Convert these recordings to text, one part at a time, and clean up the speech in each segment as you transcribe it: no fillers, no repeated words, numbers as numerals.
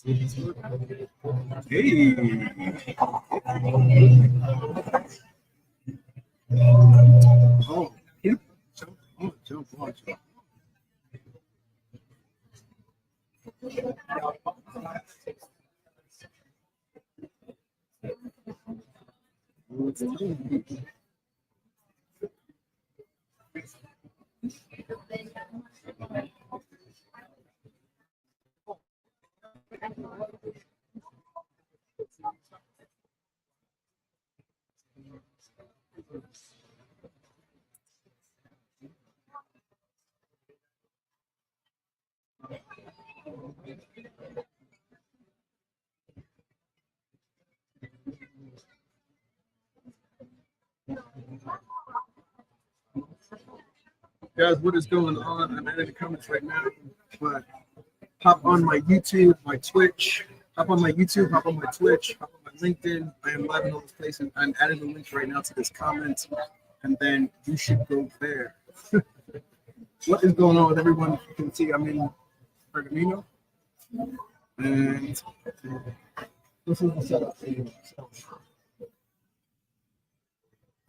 Hey. Oh, yeah. Jump on. Guys, what is going on? I'm in the comments right now, but hop on my YouTube, my Twitch, hop on my YouTube, hop on my Twitch, hop on my LinkedIn. I am live in all those places. I'm adding the links right now to this comment, and then you should go there. What is going on with everyone? You can see I'm in Pergamino, and this is the setup.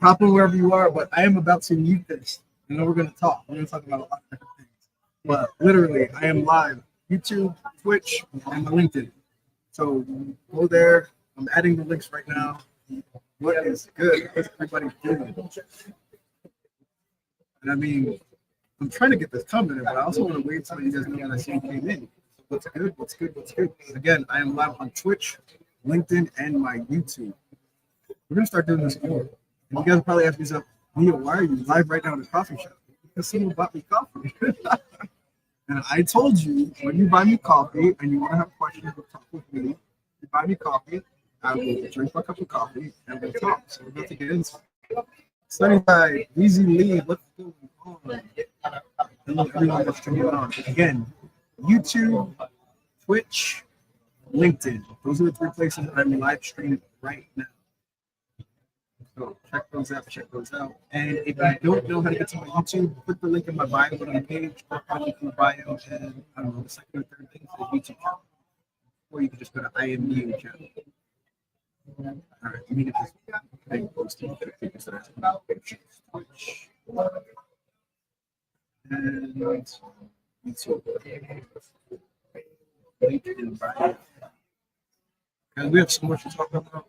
Hop on wherever you are, but I am about to mute this. And then we're going to talk. We're going to talk about a lot of different things. But literally, I am live. YouTube, Twitch, and my LinkedIn. So go there. I'm adding the links right now. What is good? What's everybody doing? And I mean, I'm trying to get this commented, but I also want to wait until you guys know when I see you came in. So what's good? What's good? What's good? Again, I am live on Twitch, LinkedIn, and my YouTube. We're going to start doing this more. And you guys probably ask yourself, Neil, why are you live right now in the coffee shop? Because someone bought me coffee. And I told you, when you buy me coffee and you want to have questions or talk with me, you buy me coffee, I will drink my cup of coffee and we'll talk. So we're about to get into it. Sunnyside, Easy Lee, what's going on? Hello, everyone that's tuning on. Again, YouTube, Twitch, LinkedIn. Those are the three places that I'm live streaming right now. So check those out. And if you don't know how to get to my YouTube, put the link in my bio on the page, or probably in the bio, and I don't know, the second or third thing is the YouTube channel. Or you can just go to IMU channel. All right, I mean, if this thing posting because that's about pictures, Twitch, and YouTube. Link in bio. Because we have so much to talk about.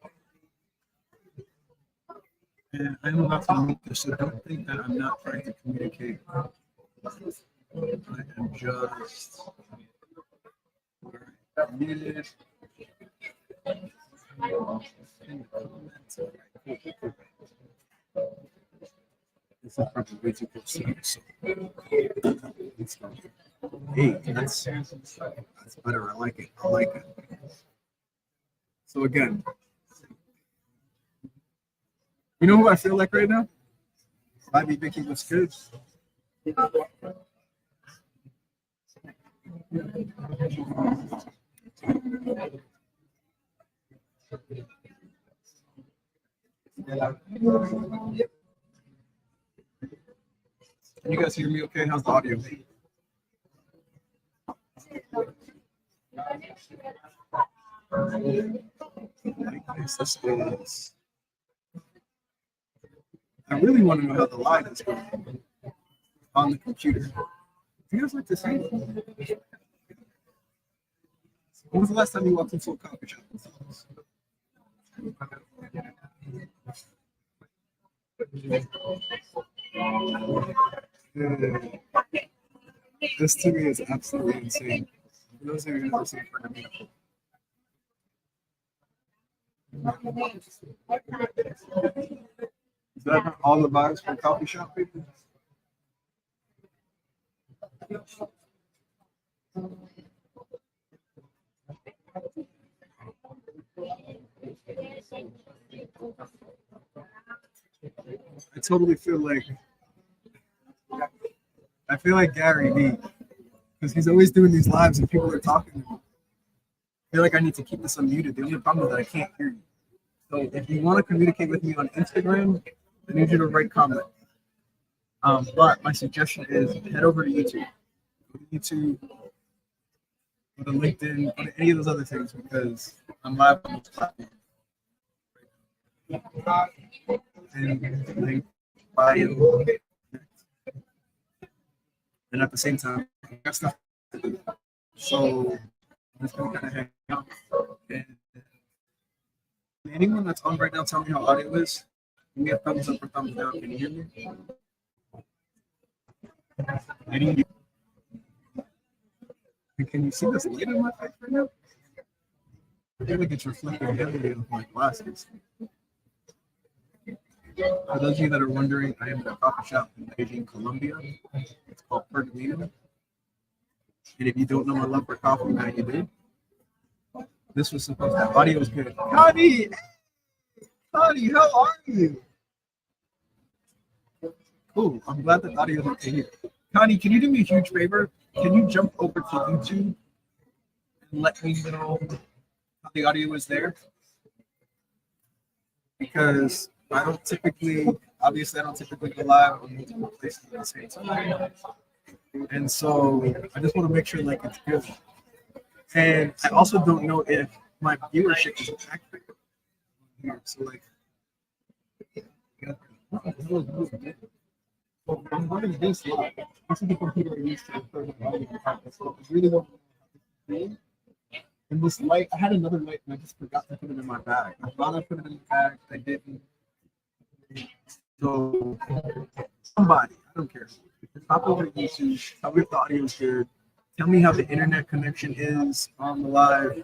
And I'm about to meet this, so don't think that I'm not trying to communicate. I am just muted. This is probably way too close. Hey, that's better. I like it. So again, you know who I feel like right now? Bobby Vicky was good. Can you guys hear me okay? How's the audio? This is. I really want to know how the live is going on the computer. Do you guys like to see it? When was the last time you walked into a coffee shop? This to me is absolutely insane. For those of you who have never seen Pergamino. Is that all the vibes for coffee shop people? I totally feel like Gary Vee, because he's always doing these lives and people are talking to him. I feel like I need to keep this unmuted. The only problem is that I can't hear you. So if you want to communicate with me on Instagram, I need you to write comment. But my suggestion is head over to YouTube. Go to YouTube, go to LinkedIn, go to any of those other things because I'm live on those platforms. And link bio. And at the same time, I got stuff to do. So I'm just gonna kind of hang out. And anyone that's on right now, tell me how audio is. Give me a thumbs up or thumbs down. Can you hear me? Any, can you see this light in my face right now? I feel like it's reflecting heavily on my glasses. For those of you that are wondering, I am at a coffee shop in Medellín Colombia. It's called Pergamino. And if you don't know my love for coffee, now you do. This was supposed to have audio was good. Connie! Connie, how are you? Cool. I'm glad that audio is okay here. Connie, can you do me a huge favor? Can you jump over to YouTube and let me know how the audio is there? Because I don't typically go live on multiple places at the same time. And so I just want to make sure like it's good. And I also don't know if my viewership is accurate here. So like I'm running this live. This is the computer I used to record my audio. So I really don't know. And this light, I had another light and I just forgot to put it in my bag. I thought I put it in the bag, I didn't. So somebody, I don't care. Hop over to YouTube, tell me if the audio is good. Tell me how the internet connection is on the live.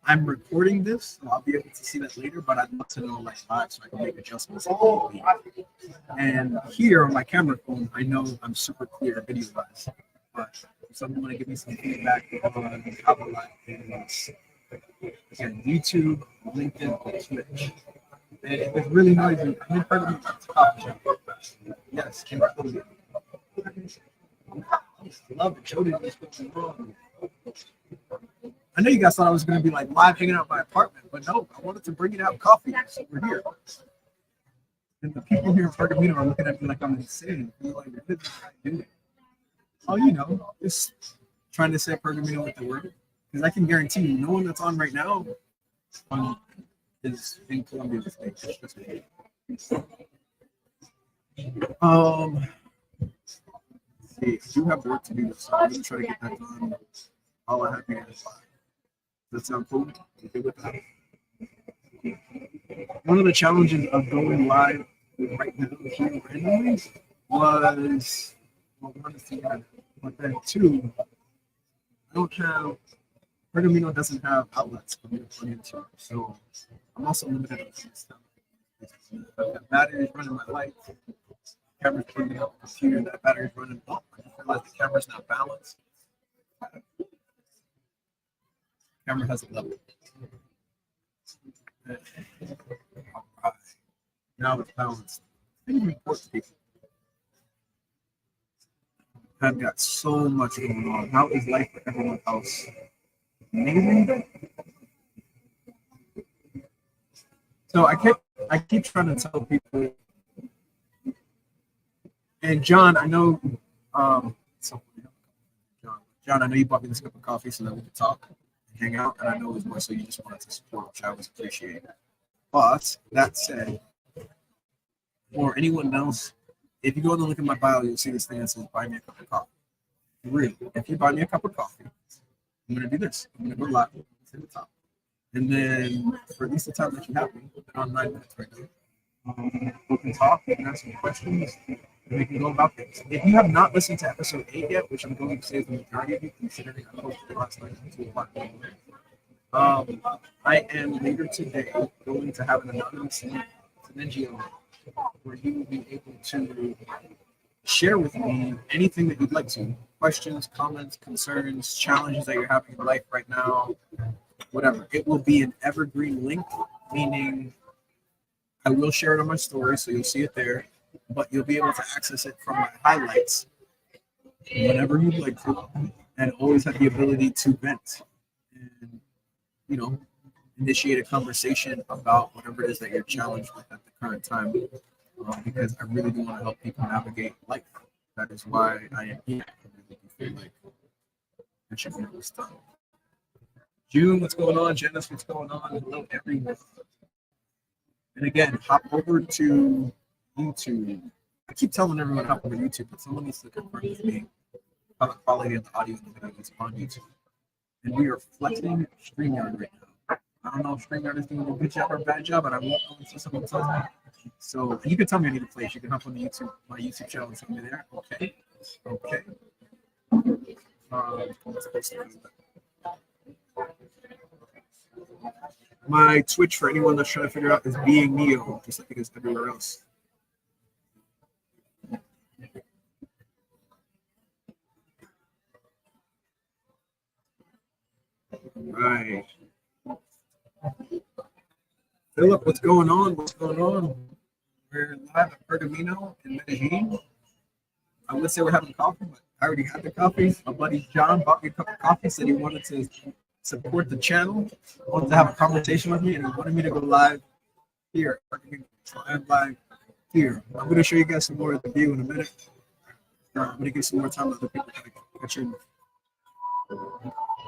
I'm recording this, so I'll be able to see that later, but I'd love to know like live so I can make adjustments. And here on my camera phone, I know I'm super clear video wise. But if someone want to give me some feedback on how the live is. Again, YouTube, LinkedIn, or Twitch. And if it's really noisy, I'm in front of the coffee shop. Yes, in Colombia. Love it. Jody, what's going on? I know you guys thought I was going to be like live hanging out in my apartment, but no, I wanted to bring it out coffee. So we're here. And the people here in Pergamino are looking at me like I'm insane. They're like, what is this guy doing? Oh, you know, just trying to say Pergamino with the word. Because I can guarantee you, no one that's on right now is in Colombia with me. See, I do have work to do, so I'm going to try to get that done. All I have here is 5. Does that sound cool? You good with that? One of the challenges of going live right now here randomly was, well, one is to but then 2, I don't have, Pergamino doesn't have outlets for me to plug into, so I'm also limited on some stuff. I've got batteries running my lights, camera's plugging out the computer, that battery's running up. I just realized the camera's not balanced. Camera has a level. Right. Now it's balanced. Things report to people. I've got so much going on. How is life for everyone else? Amazing. So I keep trying to tell people. And John, I know. John, I know you bought me this cup of coffee so that we could talk and hang out. And I know it was more so you just wanted to support, which I always appreciate. But that said, for anyone else, if you go and look at my bio, you'll see this thing that says buy me a cup of coffee. Really, if you buy me a cup of coffee, I'm going to do this. I'm going to go live to the top. And then for at least the time that you have me, I'm on 9 minutes right now. We can talk, we can ask some questions, and we can go about things. If you have not listened to episode 8 yet, which I'm going to say is the majority of you, considering I posted last night at 2 o'clock. I am later today going to have an anonymous link to an NGO where you will be able to share with me anything that you'd like to. Questions, comments, concerns, challenges that you're having in life right now, whatever. It will be an evergreen link, meaning I will share it on my story, so you'll see it there, but you'll be able to access it from my highlights whenever you'd like to, and always have the ability to vent and, you know, initiate a conversation about whatever it is that you're challenged with at the current time, because I really do want to help people navigate life. That is why I am here. I really do feel like I should get this done. June, what's going on? Janice, what's going on? Hello, everyone. And again, hop over to YouTube. I keep telling everyone hop over to YouTube, but someone needs to confirm with me how the quality of the audio in the video is on YouTube. And we are flexing StreamYard right now. I don't know if StreamYard is doing a good job or a bad job, but I won't know until someone tells me. So you can tell me I need to place. You can hop on the YouTube, my YouTube channel and tell me there. Okay. Okay. My Twitch, for anyone that's trying to figure out, is being Neo, just like it is everywhere else. Right. Philip, what's going on? What's going on? We're live at Pergamino in Medellín. I would say we're having coffee, but I already had the coffee. My buddy John bought me a cup of coffee, said he wanted to support the channel, wanted to have a conversation with me, and he wanted me to go live here. So I'm live here. I'm going to show you guys some more of the view in a minute. I'm going to give some more time to other people to catch in.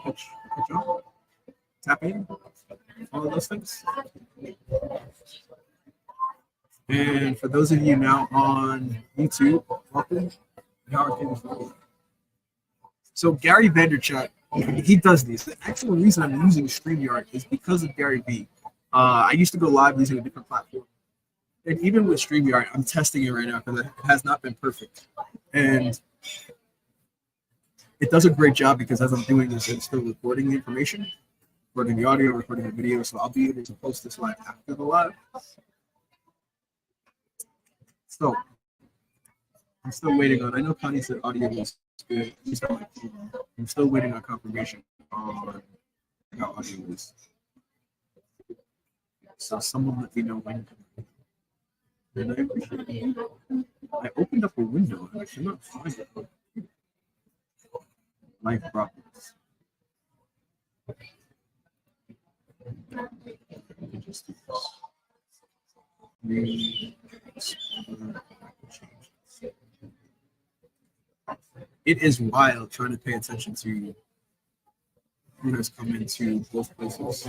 Catch on. Tap in. All of those things. And for those of you now on YouTube, welcome. How are things going? So Gary Vaynerchuk, he does these. The actual reason I'm using StreamYard is because of Gary V. I used to go live using a different platform. And even with StreamYard, I'm testing it right now because it has not been perfect. And it does a great job because as I'm doing this, it's still recording the information, recording the audio, recording the video. So I'll be able to post this live after the live. So I'm still waiting on. I know Connie said audio was good. I'm still waiting on confirmation on how audio is. So someone let me know when. And I appreciate it. I opened up a window and I cannot find it. Life problems. It is wild trying to pay attention to who has come into both places.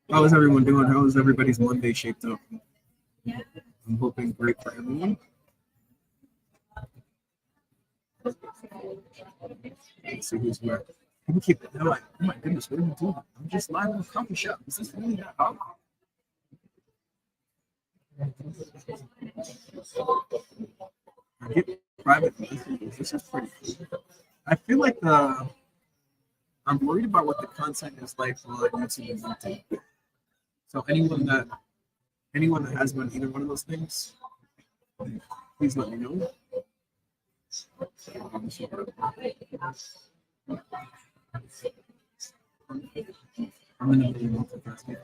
How is everyone doing? How is everybody's Monday shaped up? I'm hoping great for everyone. Let's see who's where. People keep, they're like, oh my goodness, what are you doing? I'm just live in a coffee shop. Is this really that hard? I get private messages. This is pretty cool. I feel like I'm worried about what the content is like on YouTube and LinkedIn. So anyone that has been either one of those things, please let me know. I'm in the multitasking.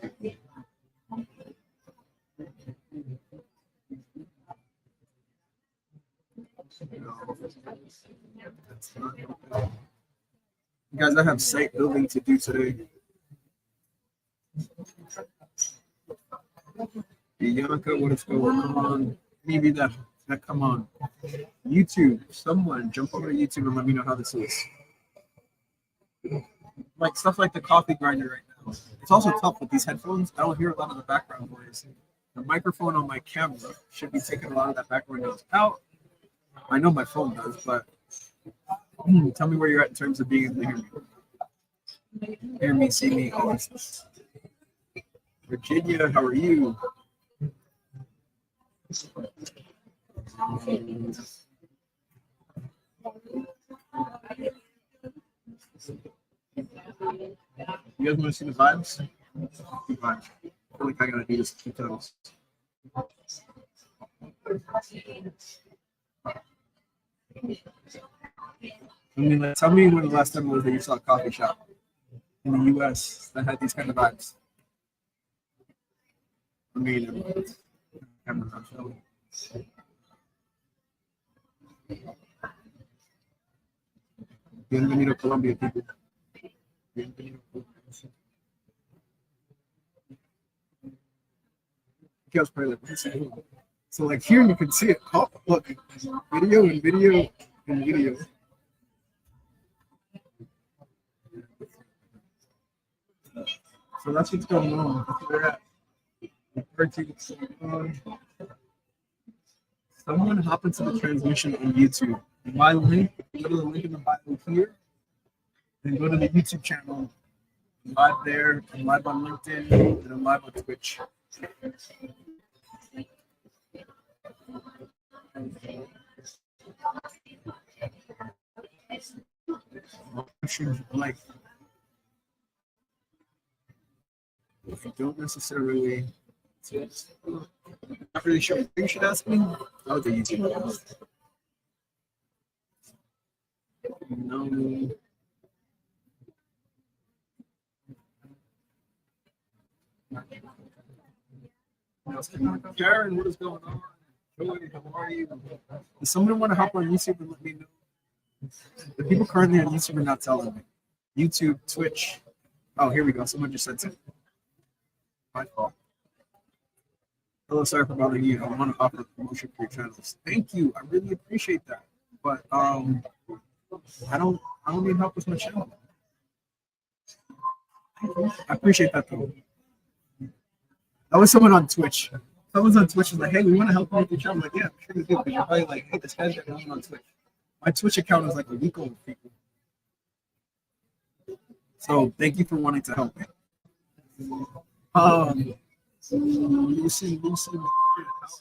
Guys, I have site building to do today. Bianca, what is going on? Maybe that come on. YouTube, someone jump over to YouTube and let me know how this is. Like stuff like the coffee grinder right now. It's also tough with these headphones. I don't hear a lot of the background noise. The microphone on my camera should be taking a lot of that background noise out. I know my phone does, but tell me where you're at in terms of being able to hear me. Hear me, see me, all this stuff. Virginia, how are you? You guys want to see the vibes? Vibes. I feel like I gotta do this 2 times. I mean, like, tell me when the last time was that you saw a coffee shop in the U.S. that had these kind of vibes. I mean, Bienvenido Colombia, people. Bienvenido Colombia. ¿Qué os parece? So like here you can see it. Oh, look, video and video and video. So that's what's going on. That's where we're at. Someone hop into the transmission on YouTube. My link, go to the link in the bio here, then go to the YouTube channel. I'm live there, I'm live on LinkedIn, and I'm live on Twitch. Like, I don't necessarily. Not really sure what you should ask me. That was a YouTube channel. No. Karen, what is going on? Joy, how are you? Does someone want to hop on YouTube and let me know? The people currently on YouTube are not telling me. YouTube, Twitch. Oh, here we go. Someone just said something. My fault. Hello, sorry for bothering you. I want to offer a promotion for your channels. Thank you. I really appreciate that. But I don't need help with my channel. I appreciate that though. That was someone on Twitch. Someone's on Twitch was like, hey, we want to help you with your channel. I'm like, yeah, I'm sure we do. But you're probably like, hey, this guy's got nothing on Twitch. My Twitch account is like a week old, people. So thank you for wanting to help me. Lucy, how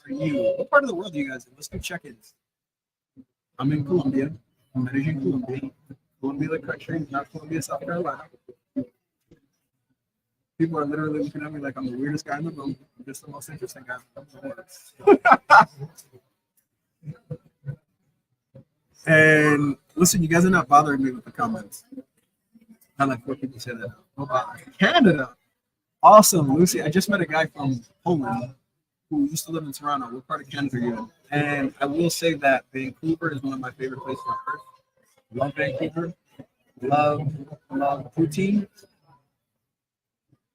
are you? What part of the world are you guys in? Let's do check-ins. I'm in Colombia. Medellín Colombia. Colombia, the country, not Colombia, South Carolina. People are literally looking at me like I'm the weirdest guy in the room. I'm just the most interesting guy in the room. And listen, you guys are not bothering me with the comments. I like what people say that. No bother. Canada. Awesome, Lucy. I just met a guy from Poland who used to live in Toronto. What part of Canada are you in? And I will say that Vancouver is one of my favorite places on earth. Love Vancouver. Love poutine.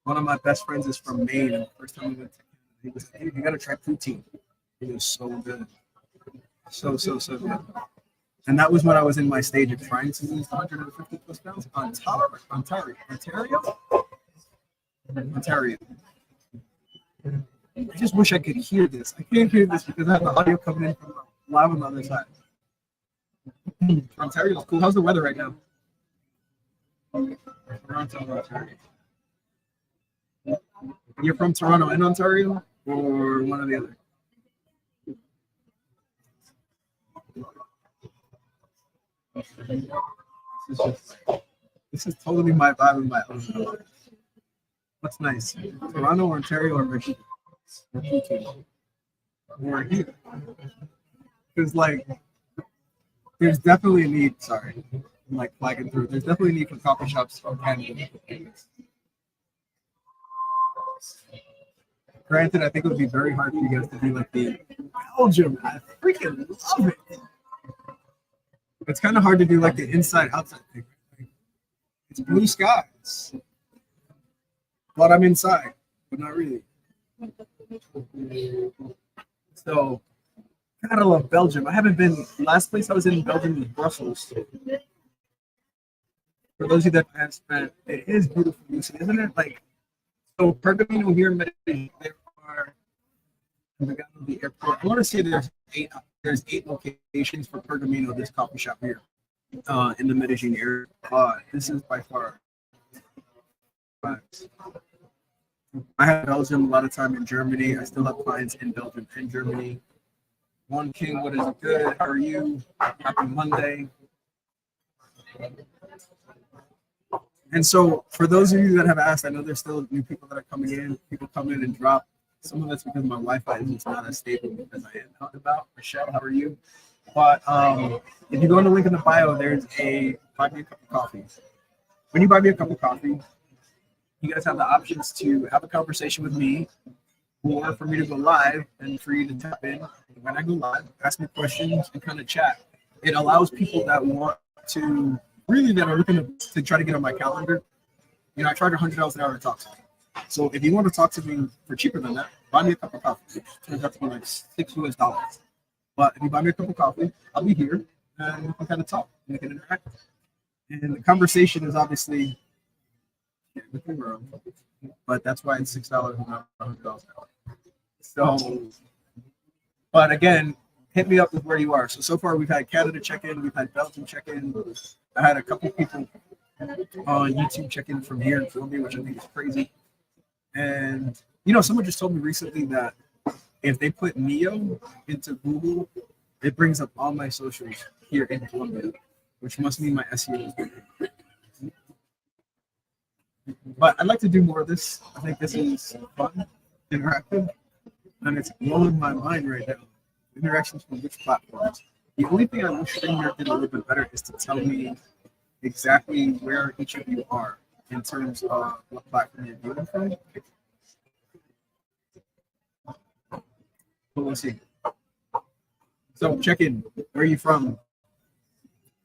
One of my best friends is from Maine. And the first time we went to Canada, he was like, hey, you gotta try poutine. It was so good. So good. And that was when I was in my stage of trying to lose 150 plus pounds. Ontario. I just wish I could hear this. I can't hear this because I have the audio coming in from live on the other side. Ontario's cool. How's the weather right now? Toronto, Ontario. You're from Toronto and Ontario, or one or the other? This is totally my vibe and my own. What's nice? Toronto, or Ontario, or Michigan? Or here? Because like, there's definitely a need. Sorry, I'm like flagging through. There's definitely a need for coffee shops from Canada. Granted, I think it would be very hard for you guys to do like the Belgium. I freaking love it. It's kind of hard to do like the inside outside thing. It's blue skies, but I'm inside, but not really. So, gotta love Belgium. I haven't been. Last place I was in Belgium was Brussels. For those of you that have spent, it is beautiful, isn't it? Like, so Pergamino here in Medellín, there are the airport. I want to say there's eight locations for Pergamino, this coffee shop here in the Medellín area. This is by far. I had Belgium a lot of time in Germany. I still have clients in Belgium and Germany. One King, what is good? How are you? Happy Monday. And so, for those of you that have asked, I know there's still new people that are coming in. People come in and drop. Some of that's because my Wi-Fi is not as stable because I am out about. Michelle, how are you? But if you go on the link in the bio, there's a buy me a cup of coffee. When you buy me a cup of coffee, you guys have the options to have a conversation with me, or for me to go live and for you to tap in. When I go live, ask me questions and kind of chat. It allows people that want to. Really, that are looking to try to get on my calendar. You know, I charge $100 an hour to talk to them. So if you want to talk to me for cheaper than that, buy me a cup of coffee. It turns out to be like $6 US. But if you buy me a cup of coffee, I'll be here and we can kind of talk and we can interact. And the conversation is obviously, but that's why it's $6 and not $100. So, but again, hit me up with where you are. So far we've had Canada check in, we've had Belgium check in. I had a couple people on YouTube check in from here in Colombia, which I think is crazy. And someone just told me recently that if they put Neo into Google, it brings up all my socials here in Colombia, which must mean my SEO is good. But I'd like to do more of this. I think this is fun, interactive, and it's blowing my mind right now. Interactions from which platforms? The only thing I wish Streamer did a little bit better is to tell me exactly where each of you are in terms of what platform you're viewing from. But we'll see. So check in. Where are you from?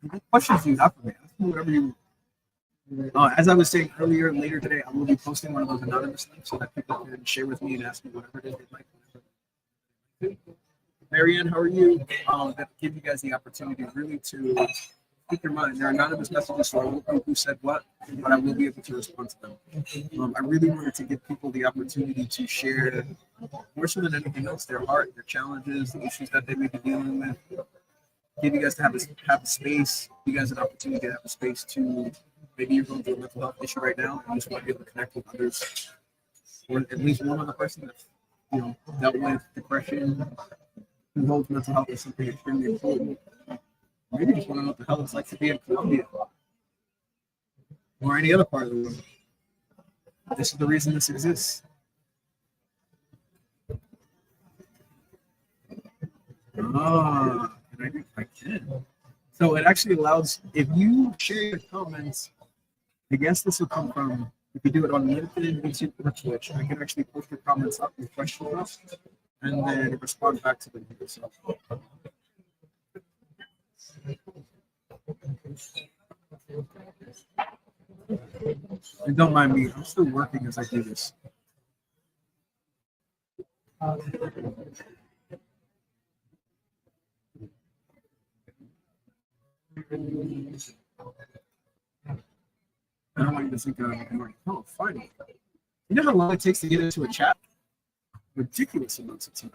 What questions do you have for me? Ask me whatever you. As I was saying earlier, later today, I will be posting one of those anonymous links so that people can share with me and ask me whatever it is they'd like. Marianne, how are you? That give you guys the opportunity really to speak your mind. They're anonymous messages, so I won't know who said what, but I will be able to respond to them. I really wanted to give people the opportunity to share, more so than anything else, their heart, their challenges, the issues that they may be dealing with. Give you guys to have a space, give you guys an opportunity to have a space to, maybe you're going through a mental health issue right now, and you just want to be able to connect with others, or at least one other person that's dealt with depression, who holds mental health as something extremely important. Maybe just want to know what the hell it's like to be in Colombia or any other part of the world. This is the reason this exists. And I think I can. So it actually allows, if you share your comments, I guess this will come from, if you do it on LinkedIn, YouTube, or Twitch, I can actually post your comments up with questions up, and then respond back to them yourself. And don't mind me, I'm still working as I do this. I don't want you to think I'm like, oh, finally. You know how long it takes to get into a chat? Ridiculous amounts of time.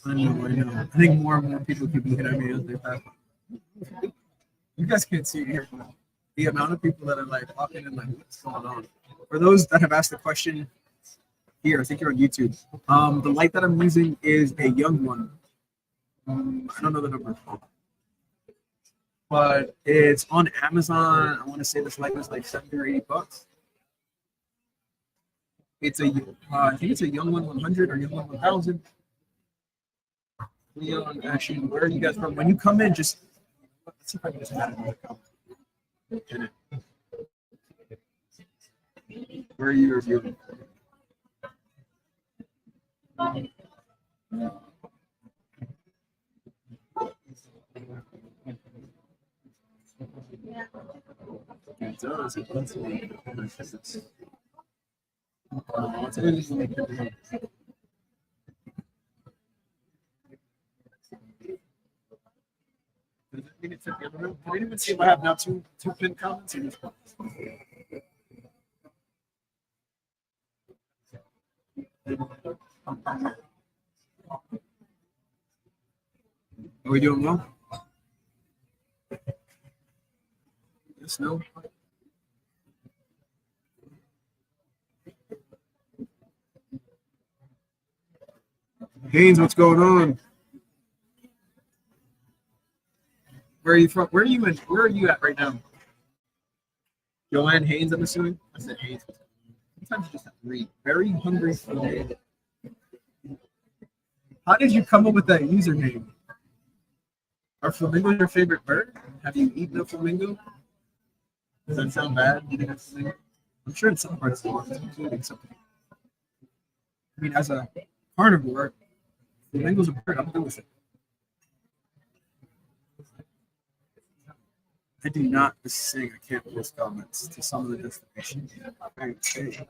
I know. I think more and more people keep looking at me as they pass. You guys can't see it here, but the amount of people that are like walking in, like, what's going on? For those that have asked the question, here, I think you're on YouTube. The light that I'm using is a young one. I don't know the number, but it's on Amazon. I want to say this light was like $70 or $80. It's I think it's a young one 100 or young one 1000. Leon, actually, where are you guys from? When you come in, just let's see if I can just add another comment. Where are you reviewing? It does. It does. Did anyone see if I have now two pinned comments in this one? Are we doing well? Yes, no? Haynes, what's going on? Where are you from? Where are you at right now? Joanne Haynes, I'm assuming. I said Haynes. Sometimes you just have to read. Very hungry for the. How did you come up with that username? Are flamingos your favorite bird? Have you eaten a flamingo? Does that sound bad? Eating a flamingo? I'm sure in some parts of the world, including something. I mean, as a carnivore, flamingo's a bird. I'm good with it. I do not sing. I can't post comments to some of the destinations. Okay.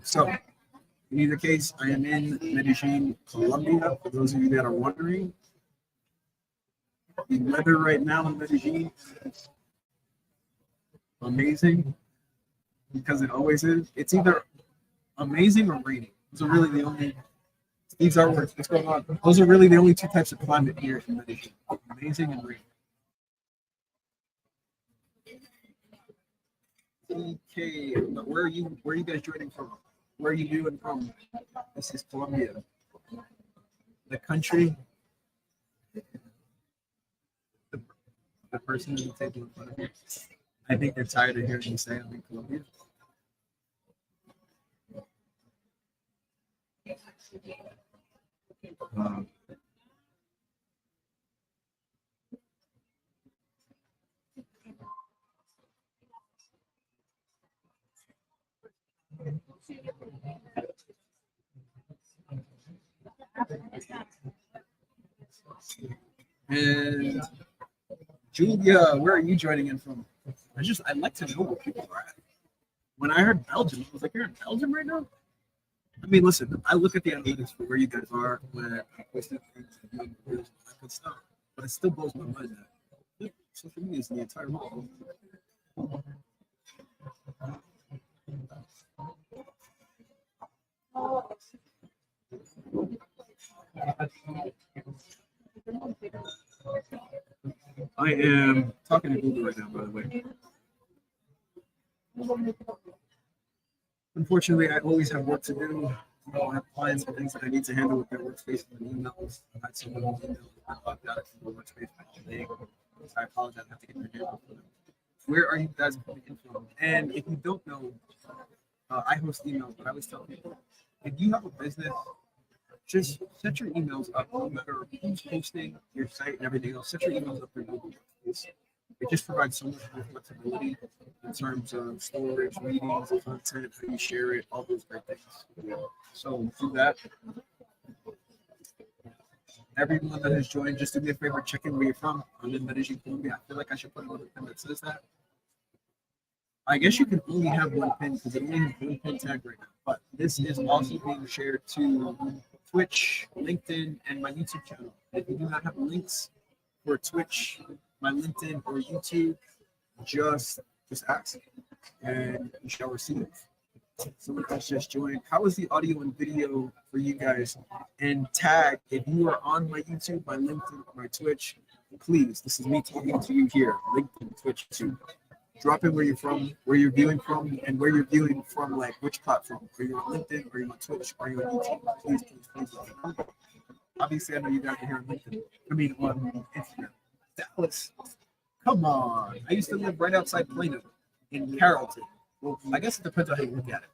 So, in either case, I am in Medellín, Colombia. For those of you that are wondering, the weather right now in Medellín is amazing because it always is. It's either amazing or raining. Those are really the only. These artworks. What's going on? Those are really the only two types of climate here in Medellín: amazing and raining. Okay, where are you? Where are you guys joining from? Where are you viewing from? This is Colombia, the country. The person in the table in front of me. I think they're tired of hearing me say I'm in Colombia. Um, and Julia, where are you joining in from? I like to know where people are at. When I heard Belgium, I was like, you're in Belgium right now? I mean, listen, I look at the analytics for where you guys are when I posted things and doing videos and that good stuff, but it still blows my mind that social media is the entire world. I am talking to Google right now, by the way. Unfortunately, I always have work to do. I have clients and things that I need to handle with their workspace and emails. I've had some of those emails that I've got from the workspace all day. So I apologize. I have to get their handle for them. Where are you guys coming in from? And if you don't know, I host emails, but I always tell people if you have a business, just set your emails up, no matter who's posting your site and everything else. Set your emails up for Google Workspace. It just provides so much more flexibility in terms of storage, meetings, content, how you share it, all those great things. So do that. Everyone that has joined, just do me a favor, check in where you're from. I'm in Medellín, Colombia. I feel like I should put another pin that says that. I guess you can only have one pin because it only has one pin tag right now. But this is also being shared to Twitch, LinkedIn, and my YouTube channel. If you do not have links for Twitch, my LinkedIn, or YouTube, just ask, and you shall receive. Someone else just joined. How is the audio and video for you guys? And tag if you are on my YouTube, my LinkedIn, or my Twitch. Please, this is me talking to you here. LinkedIn, Twitch, YouTube. Drop in where you're from, where you're viewing from, and where you're viewing from, like which platform. Are you on LinkedIn? Are you on Twitch? Are you on YouTube? Please, please, please. Obviously, I know you guys are here on LinkedIn. I mean, on Instagram. Dallas. Come on. I used to live right outside Plano in Carrollton. Well, I guess it depends on how you look at it.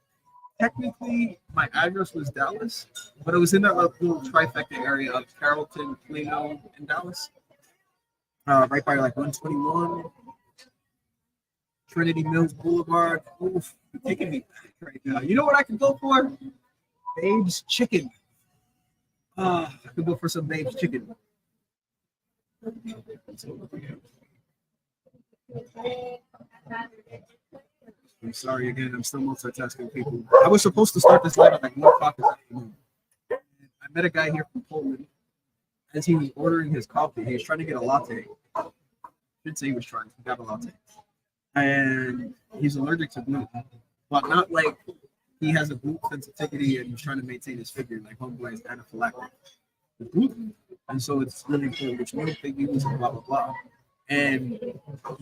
Technically, my address was Dallas, but it was in that little trifecta area of Carrollton, Plano, and Dallas. Right by like 121. Trinity Mills Boulevard. Oof, you're taking me back right now. You know what I could go for? Babe's Chicken. I could go for some Babe's Chicken. I'm sorry again. I'm still multitasking people. I was supposed to start this live at like 1 o'clock this afternoon. I met a guy here from Poland. As he was ordering his coffee, he was trying to get a latte. I should say he was trying to get a latte. And he's allergic to gluten, but not like he has a gluten sensitivity and he's trying to maintain his figure, like homeboy is anaphylactic to gluten. And so it's really important, which one thing you use, blah, blah, blah. And,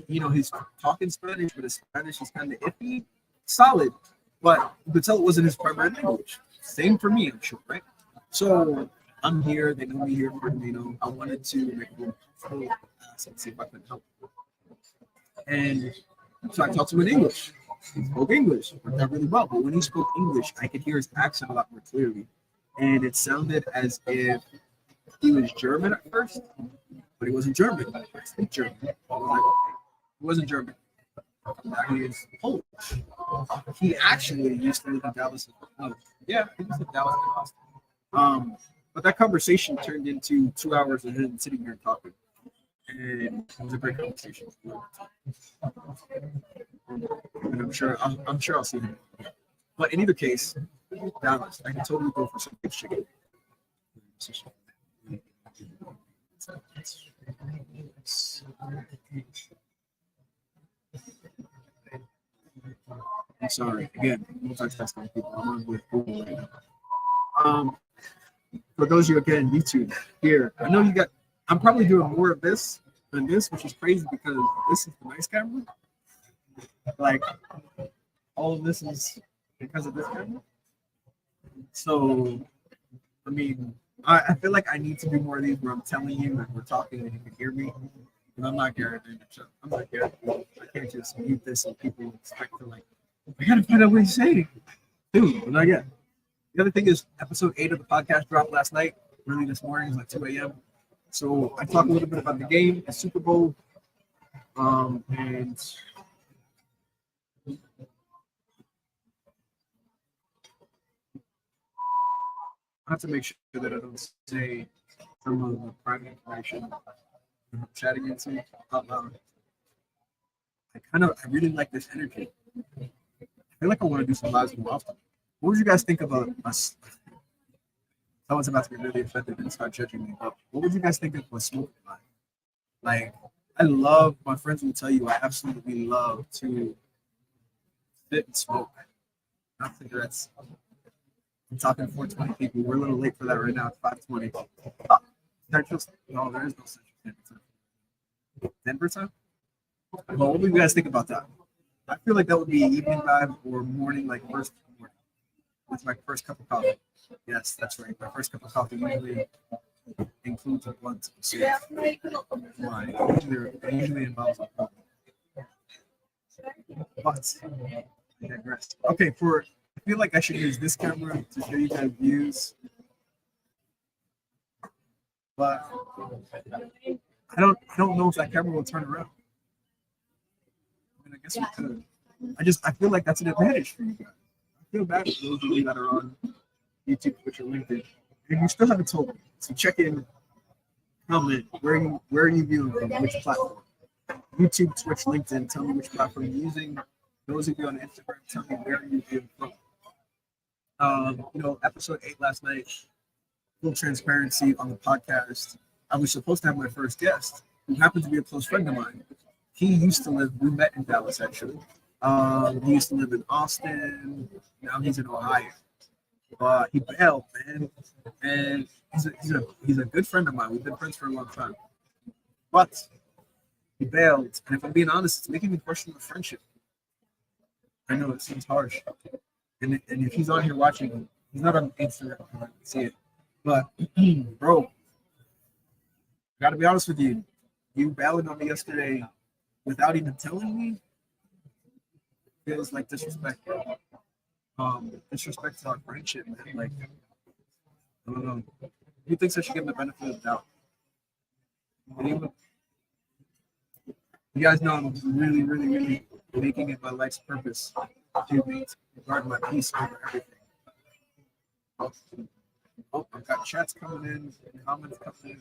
you know, he's talking Spanish, but his Spanish is kind of iffy, solid, but you could tell it wasn't his primary language. Same for me, I'm sure, right? So I'm here, they know me here in Pergamino. I wanted to make a little and see if I could help. And so I talked to him in English. He spoke English, worked out really well. But when he spoke English, I could hear his accent a lot more clearly. And it sounded as if he was German at first, but he wasn't German. I speak German. I was like, okay. He wasn't German. Now he is Polish. He actually used to live in Dallas. Yeah, he used to live in Dallas and Austin. But that conversation turned into 2 hours of him sitting here talking. and it was a great conversation. And I'm sure I'll see him. But in either case, Dallas, I can totally go for some good chicken. I'm sorry. Again, multitasking people. I'm on with Google right now. For those of you again, YouTube here, I know you got. I'm probably doing more of this than this, which is crazy because this is the nice camera. Like all of this is because of this camera. So, I mean, I feel like I need to do more of these where I'm telling you and we're talking and you can hear me. And I'm not Garrett. I'm not Garrett. I can't just mute this and people expect to like. I gotta find out what he's saying, dude. But not yet. The other thing is, episode 8 of the podcast dropped last night. Early this morning, it was like 2 a.m. So I talked a little bit about the game, the Super Bowl, and I have to make sure that I don't say some of the private information I'm chatting into out loud. I really like this energy. I feel like I want to do some lives more often. What would you guys think about us? Someone's about to be really offended and start judging me. But what would you guys think of a smoking live? Like, I love, my friends will tell you, I absolutely love to sit and smoke. Not cigarettes. I'm talking 420 people. We're a little late for that right now. It's 5:20. Central? No, there is no Central Standard Time. Denver time? Well, what do you guys think about that? I feel like that would be evening vibe or morning, like first morning. With my first cup of coffee. Yes, that's right. My first cup of coffee usually includes a blunt. So it usually involves a blunt. But I digress. Okay, I feel like I should use this camera to show you guys views. But I don't know if that camera will turn around. I mean, I guess we could. I feel like that's an advantage for you guys. I feel bad for those of you that are on YouTube, Twitch, or LinkedIn, and you still haven't told me. So check in, comment where are you viewing from, which platform? YouTube, Twitch, LinkedIn. Tell me which platform you're using. Those of you on Instagram, tell me where you're viewing from. Episode 8 last night. Full transparency on the podcast. I was supposed to have my first guest, who happened to be a close friend of mine. We met in Dallas actually. He used to live in Austin. Now he's in Ohio. He bailed, man. And he's a good friend of mine. We've been friends for a long time. But he bailed. And if I'm being honest, it's making me question the friendship. I know it seems harsh. And if he's on here watching, he's not on Instagram. I can see it. But, bro, got to be honest with you. You bailed on me yesterday without even telling me. Feels like disrespect. Disrespect to our friendship, man. Like, I don't know. Who thinks I should give him the benefit of the doubt? You guys know I'm really, really, really making it my life's purpose to guard my peace over everything. I've got chats coming in, comments coming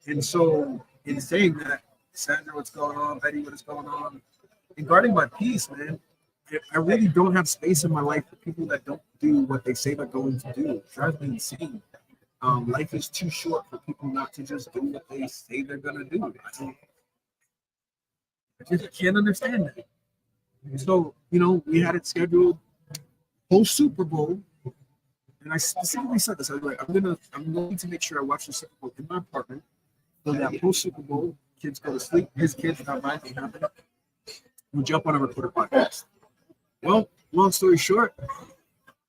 in. And so, in saying that, Sandra, what's going on? Betty, what is going on? In guarding my peace, man, I really don't have space in my life for people that don't do what they say they're going to do. It drives me insane. Life is too short for people not to just do what they say they're going to do. I just can't understand that. So, we had it scheduled post Super Bowl. And I specifically said this. I was like, I'm going to make sure I watch the Super Bowl in my apartment. So that post Super Bowl, kids go to sleep. His kids, not mine, they happen. We'll jump on a recorder podcast. Well, long story short,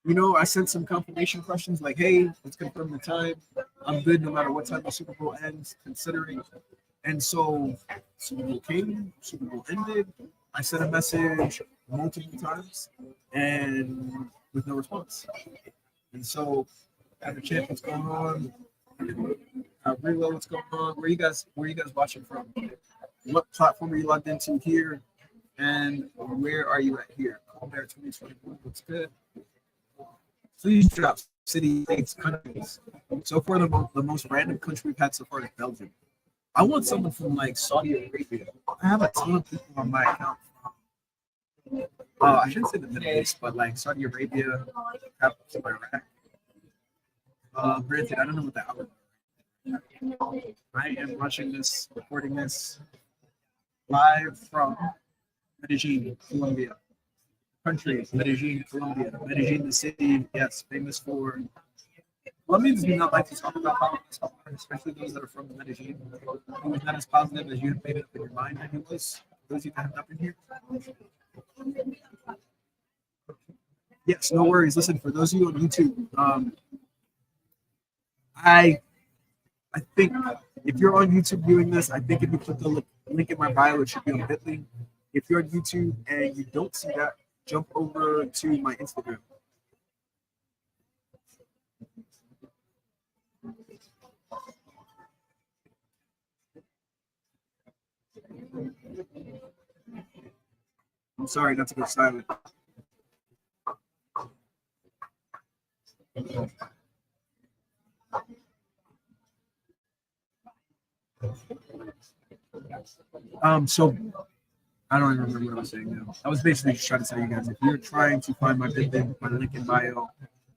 I sent some confirmation questions like, hey, let's confirm the time. I'm good no matter what time the Super Bowl ends, considering. And so Super Bowl came, Super Bowl ended. I sent a message multiple times and with no response. And so I have a chat, what's going on? Reload, what's going on? Where you guys watching from? What platform are you logged into here? And where are you at here? Colbert 2021 looks good. Please drop city, states, countries. So far, the most random country we've had so far is Belgium. I want someone from like Saudi Arabia. I have a ton of people on my account. I shouldn't say the Middle East, but like Saudi Arabia, perhaps Iraq. Granted, I don't know what the hour. I am watching this, recording this live from Medellín, Colombia. Country, Medellín, Colombia. Medellín, the city, yes, famous for. Colombians do not like to talk about politics, especially those that are from Medellin. He was not as positive as you have made it up in your mind that he was. Those of you that have not been here. Yes, no worries. Listen, for those of you on YouTube, I think if you're on YouTube viewing this, I think if you click the link in my bio, it should be on Bitly. If you're on YouTube and you don't see that, jump over to my Instagram. I'm sorry not to go silent. So I don't even remember what I was saying now. I was basically just trying to tell you guys, if you're trying to find my Bitly, my link in bio,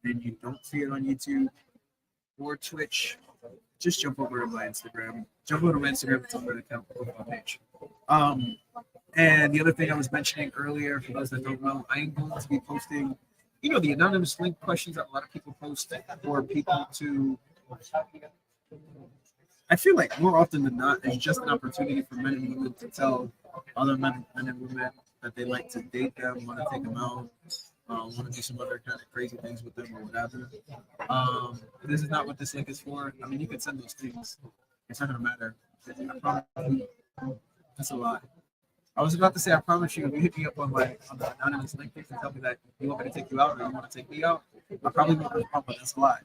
and you don't see it on YouTube or Twitch, just jump over to my Instagram. Jump over to my Instagram, it's on my account profile page. And the other thing I was mentioning earlier, for those that don't know, I am going to be posting, the anonymous link questions that a lot of people post for people to. I feel like more often than not, it's just an opportunity for men and women to tell other men and women that they like to date them, want to take them out, want to do some other kind of crazy things with them or whatever. This is not what this link is for. I mean, you can send those things. It's not going to matter. I promise you, that's a lie. I was about to say, I promise you, if you hit me up on the anonymous link and tell me that you want me to take you out or you want to take me out, I probably won't respond, but that's a lie.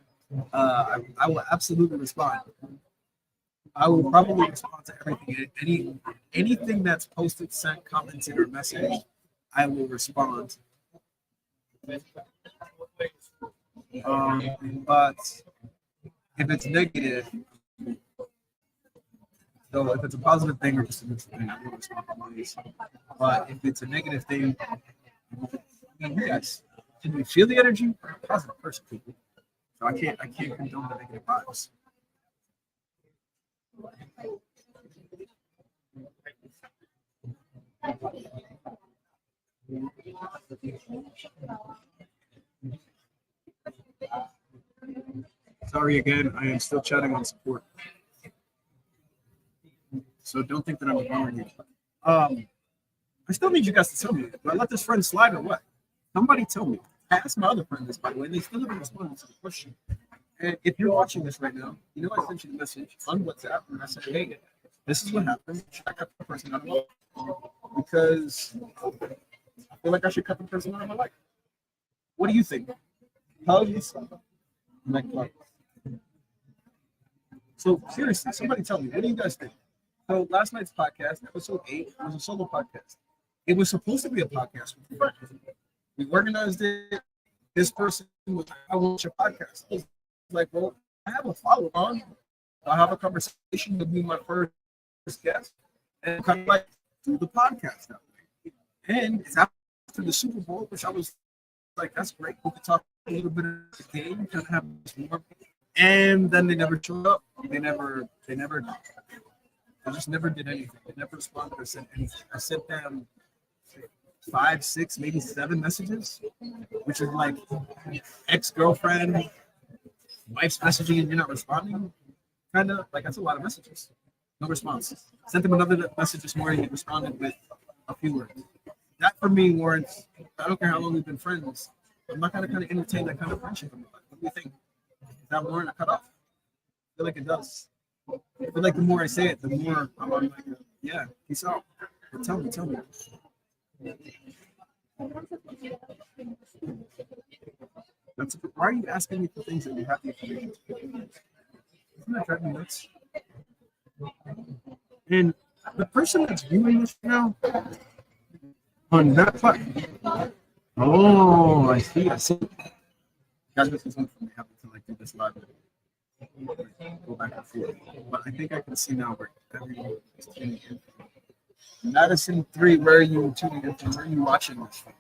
I will absolutely respond. I will probably respond to everything. Anything that's posted, sent, commented, or messaged, I will respond. But if it's negative, so if it's a positive thing or just a negative thing, I will respond to these. But if it's a negative thing, you guys, can you feel the energy? I'm a positive person, people. So I can't condone the negative vibes. Sorry again, I am still chatting on support. So don't think that I'm ignoring you. I still need you guys to tell me. Do I let this friend slide or what? Somebody tell me. I asked my other friend this, by the way, and they still haven't responded to the question. And if you're watching this right now, I sent you the message on WhatsApp, and I said, hey, this is what happened. Should I cut the person out of my life? Because I feel like I should cut the person out of my life. What do you think? Hugs? So seriously, somebody tell me, what do you guys think? So last night's podcast, episode 8, was a solo podcast. It was supposed to be a podcast with friends. We organized it. This person was, I want your podcast. I was like, well, I have a follow-on. I'll have a conversation with me, my first guest, and kind of like do the podcast that way. And it's after the Super Bowl, which I was like, that's great. We could talk a little bit of the game, kind of have more. And then they never showed up. They just never did anything. They never responded or said anything. I sent them 5, 6, maybe 7 messages, which is like ex-girlfriend, wife's messaging and you're not responding. Kind of like that's a lot of messages. No response. Sent them another message this morning and responded with a few words. That for me warrants, I don't care how long we've been friends, I'm not going to kind of entertain that kind of friendship. What do you think? Is that warrant a cutoff? I feel like it does. I feel like the more I say it, the more I'm like, yeah, peace out. But tell me. Why are you asking me for things that you have the information to? Isn't that driving me nuts? And the person that's viewing this now on that platform. Oh, I see. Guys, this is something we have to like do this live. Go back and forth. But I think I can see now where everyone is tuning in. Madison 3, where are you tuning in from? Where are you watching this from?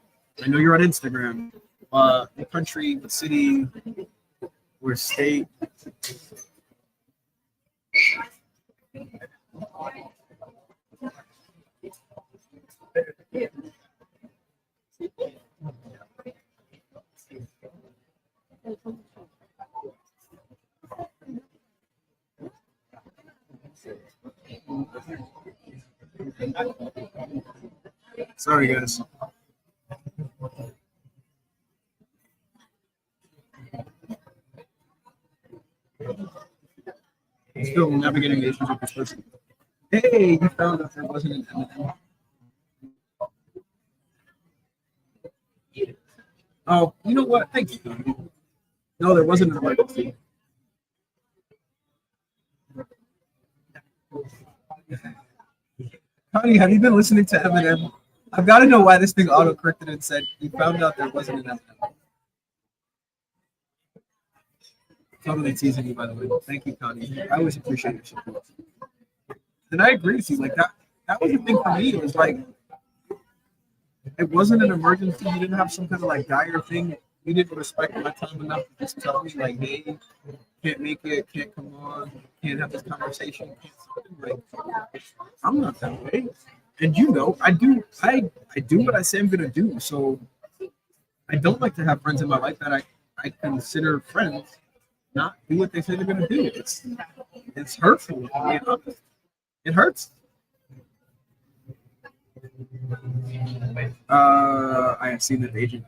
I know you're on Instagram. The country, the city, or state. Sorry, guys. Still navigating the issues of this person. Hey, you found out there wasn't an M&M. Oh, you know what? Thank you. No, there wasn't an emergency. Connie, have you been listening to Eminem? I've got to know why this thing auto-corrected and said you found out there wasn't an Eminem. Totally teasing you, by the way. Thank you, Connie. I always appreciate your support. And I agree with you. Like that was the thing for me. It was like it wasn't an emergency. You didn't have some kind of like dire thing. You didn't respect my time enough to just tell me like, hey, can't make it, can't come on, can't have this conversation, can't something like I'm not that way. And you know, I do what I say I'm gonna do. So I don't like to have friends in my life that I consider friends not do what they say they're gonna do. It's hurtful. It hurts. I have seen that agent.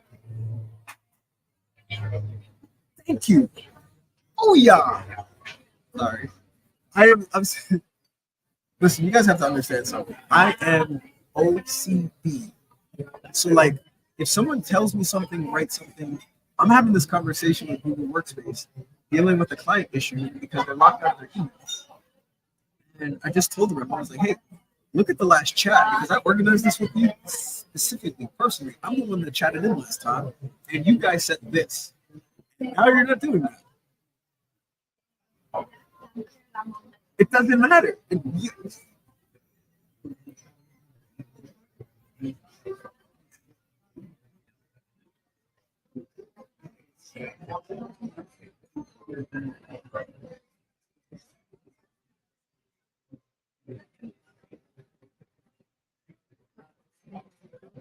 Thank you. Oh yeah. Sorry. I'm listen, you guys have to understand something. I am OCD. So like if someone tells me something, write something, I'm having this conversation with Google Workspace, dealing with a client issue because they're locked out of their emails. And I just told them, I was like, hey, look at the last chat because I organized this with you specifically, personally. I'm the one that chatted in last time, and you guys said this. How are you not doing that? It doesn't matter.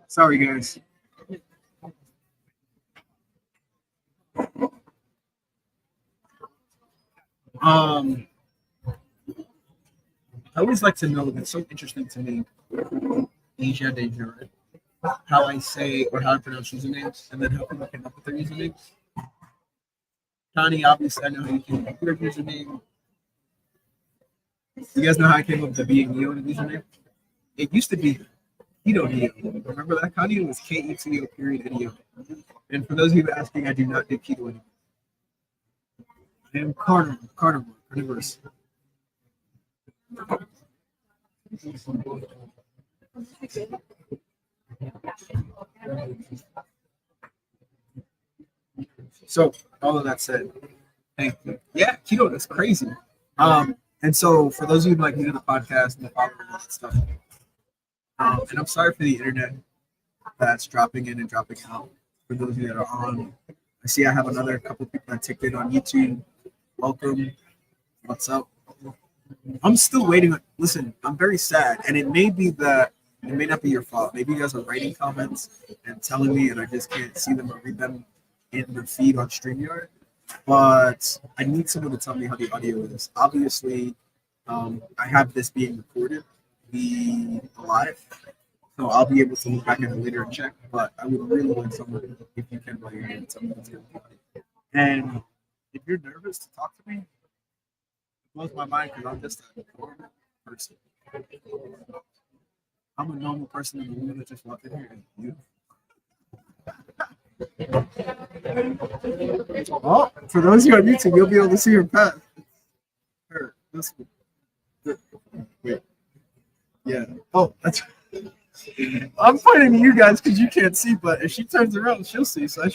Sorry, guys. I always like to know that's so interesting to me, Asia Deja, how I say or how I pronounce usernames, and then how people came up with their usernames. Connie, obviously, I know how you came up with your username. You guys know how I came up with being Neo in the username? It used to be Keto Neo. Remember that, Connie? It was Keto period Neo. And for those of you asking, I do not do keto anymore. I am carnivorous. So all of that said, thank you. Yeah, keto, that's crazy. And so for those of you like new to the podcast and the following and that stuff, and I'm sorry for the internet that's dropping in and dropping out. For those of you that are on, I see I have another couple people that ticked in on YouTube. Welcome. What's up? I'm still waiting. Listen, I'm very sad, and it may not be your fault. Maybe you guys are writing comments and telling me, and I just can't see them or read them in the feed on StreamYard. But I need someone to tell me how the audio is. Obviously, I have this being recorded, the live, so I'll be able to look back at it later and check. But I would really like someone, if you can, while you're here, to tell me what's going on. And if you're nervous to talk to me, blows my mind because I'm just a normal person. I'm a normal person in the room that just walked in here and you. Oh, for those of you on YouTube, you'll be able to see her path. Her, this one. Wait. Yeah. Oh, that's. I'm pointing to you guys because you can't see, but if she turns around, she'll see. So I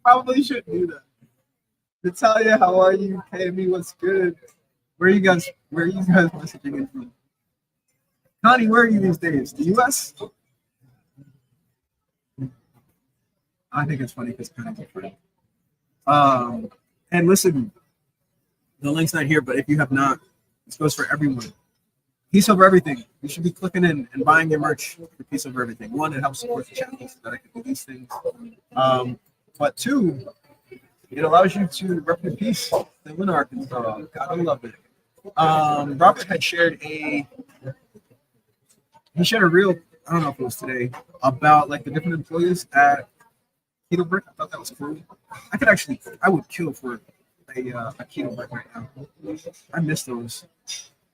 probably shouldn't do that. Natalia, how are you? Hey, me, what's good? Where are you guys messaging in from? Connie, where are you these days? The U.S. I think it's funny because Connie's a friend. And listen, the link's not here, but if you have not, this goes for everyone. Piece Over Everything. You should be clicking in and buying your merch for Piece Over Everything. One, it helps support the channel so that I can do these things. But two, it allows you to rep your piece in Winter, Arkansas. Gotta love it. Robert had shared a reel, I don't know if it was today, about like the different employees at Keto Brick. I thought that was cool. I would kill for a Keto Brick right now. I miss those.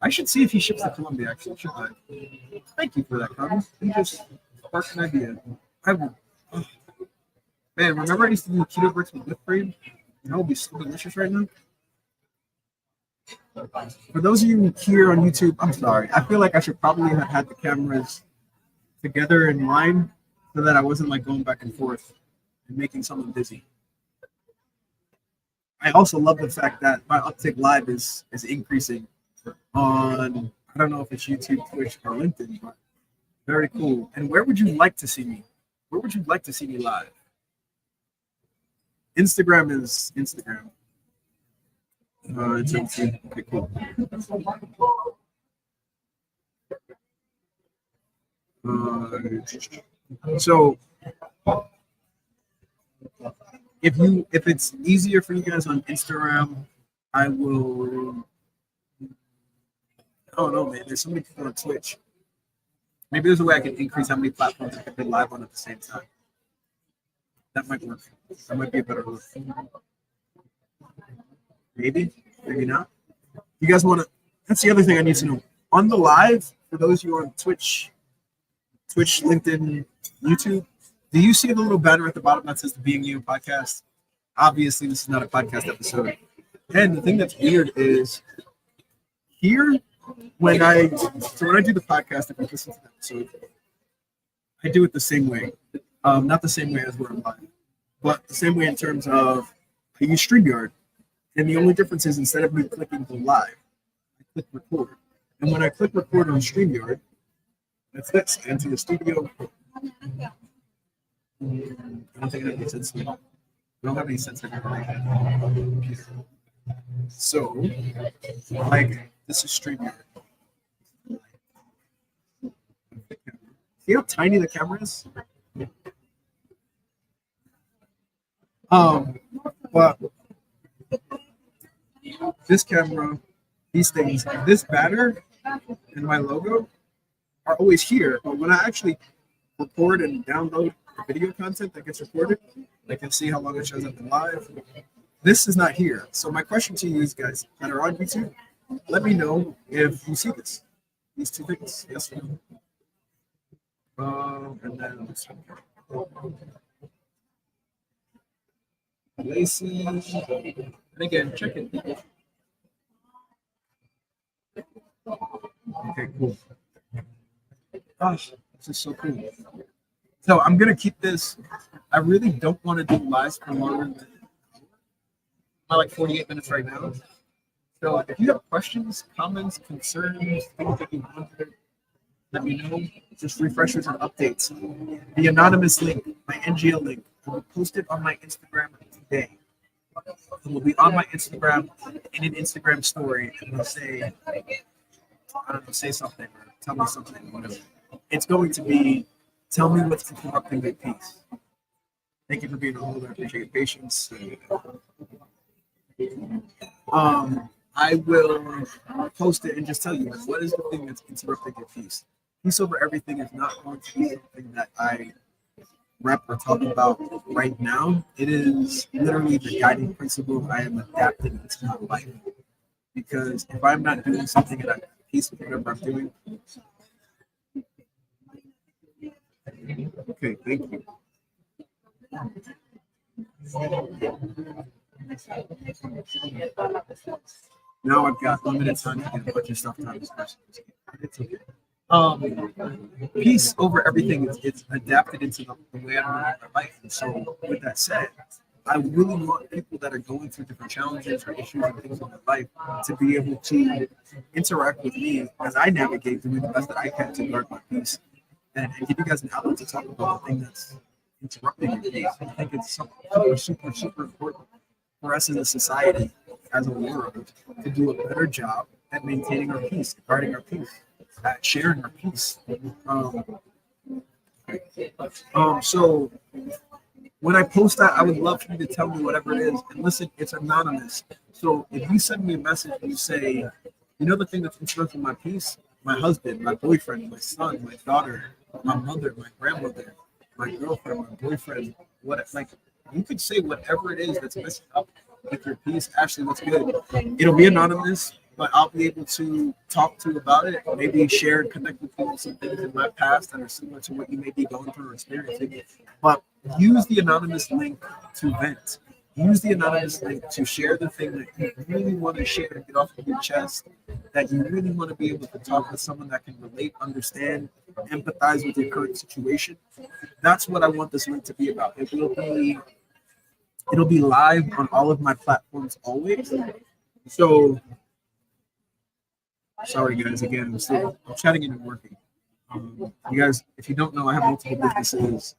I should see if he ships to Colombia, actually. Should I? Thank you for that, Carlos. You just sparked an idea. I will. Oh. Man, remember I used to do Keto Bricks with whipped cream? That would be so delicious right now. For those of you here on YouTube, I'm sorry. I feel like I should probably have had the cameras together in line so that I wasn't like going back and forth and making someone dizzy. I also love the fact that my uptick live is increasing on, I don't know if it's YouTube, Twitch, or LinkedIn, but very cool. And where would you like to see me? Where would you like to see me live? Instagram is Instagram. It's okay, cool. So if it's easier for you guys on Instagram, I will. I don't know, man. There's so many people on Twitch. Maybe there's a way I can increase how many platforms I can be live on at the same time. That might work. That might be a better look. Maybe not. You guys want to? That's the other thing I need to know. On the live, for those of you on Twitch, LinkedIn, YouTube, do you see the little banner at the bottom that says the Being You podcast? Obviously, this is not a podcast episode. And the thing that's weird is here, when I do the podcast, if you listen to the episode, I do it the same way. Not the same way as where I'm live, but the same way in terms of I use StreamYard. And the only difference is instead of me clicking go live, I click record. And when I click record on StreamYard, that's this. I enter the studio. I don't think that makes sense to me. I don't have any sense of information. So, like, this is StreamYard. See how tiny the camera is? But this camera, these things, this banner, and my logo are always here. But when I actually record and download the video content that gets recorded, I can see how long it shows up in live. This is not here. So my question to you guys that are on YouTube, let me know if you see this. These two things, yes or no. And then Lacey, and again, check it. Okay, cool. Gosh, this is so cool. So I'm gonna keep this. I really don't want to do lives for longer than like 48 minutes right now. So if you have questions, comments, concerns, things that you wanted, let me know. Just refreshers and updates. The anonymous link, my NGL link, I will post it on my Instagram today. It will be on my Instagram in an Instagram story, and it'll say, I don't know, say something or tell me something, whatever. It's going to be, tell me what's interrupting your piece. Thank you for being on hold. I appreciate your patience. I will post it and just tell you what is the thing that's interrupting your piece. Piece Over Everything is not going to be something that I rep or talk about right now. It is literally the guiding principle I am adapting into my life. Because if I'm not doing something in a piece of whatever I'm doing, okay, thank you. Now I've got limited time to get a bunch of stuff done. It's okay. Piece Over Everything is it's adapted into the way I live my life. And so, with that said, I really want people that are going through different challenges or issues and things in their life to be able to interact with me as I navigate doing the best that I can to guard my peace and give you guys an outlet to talk about the thing that's interrupting your peace. I think it's something super important for us as a society, as a world, to do a better job at maintaining our peace, guarding our peace, at sharing our peace. So when I post that, I would love for you to tell me whatever it is. And listen, it's anonymous. So if you send me a message and you say, you know, the thing that's interrupting my peace, my husband, my boyfriend, my son, my daughter, my mother, my grandmother, my girlfriend, my boyfriend, what, like, you could say whatever it is that's messing up with your peace. Ashley, what's good? It'll be anonymous, but I'll be able to talk to you about it, maybe share and connect with you on some things in my past that are similar to what you may be going through or experiencing. But use the anonymous link to vent. Use the anonymous link to share the thing that you really want to share and get off of your chest, that you really want to be able to talk with someone that can relate, understand, empathize with your current situation. That's what I want this link to be about. It'll be live on all of my platforms always. So sorry guys, again, I'm chatting and working. You guys, if you don't know, I have multiple businesses.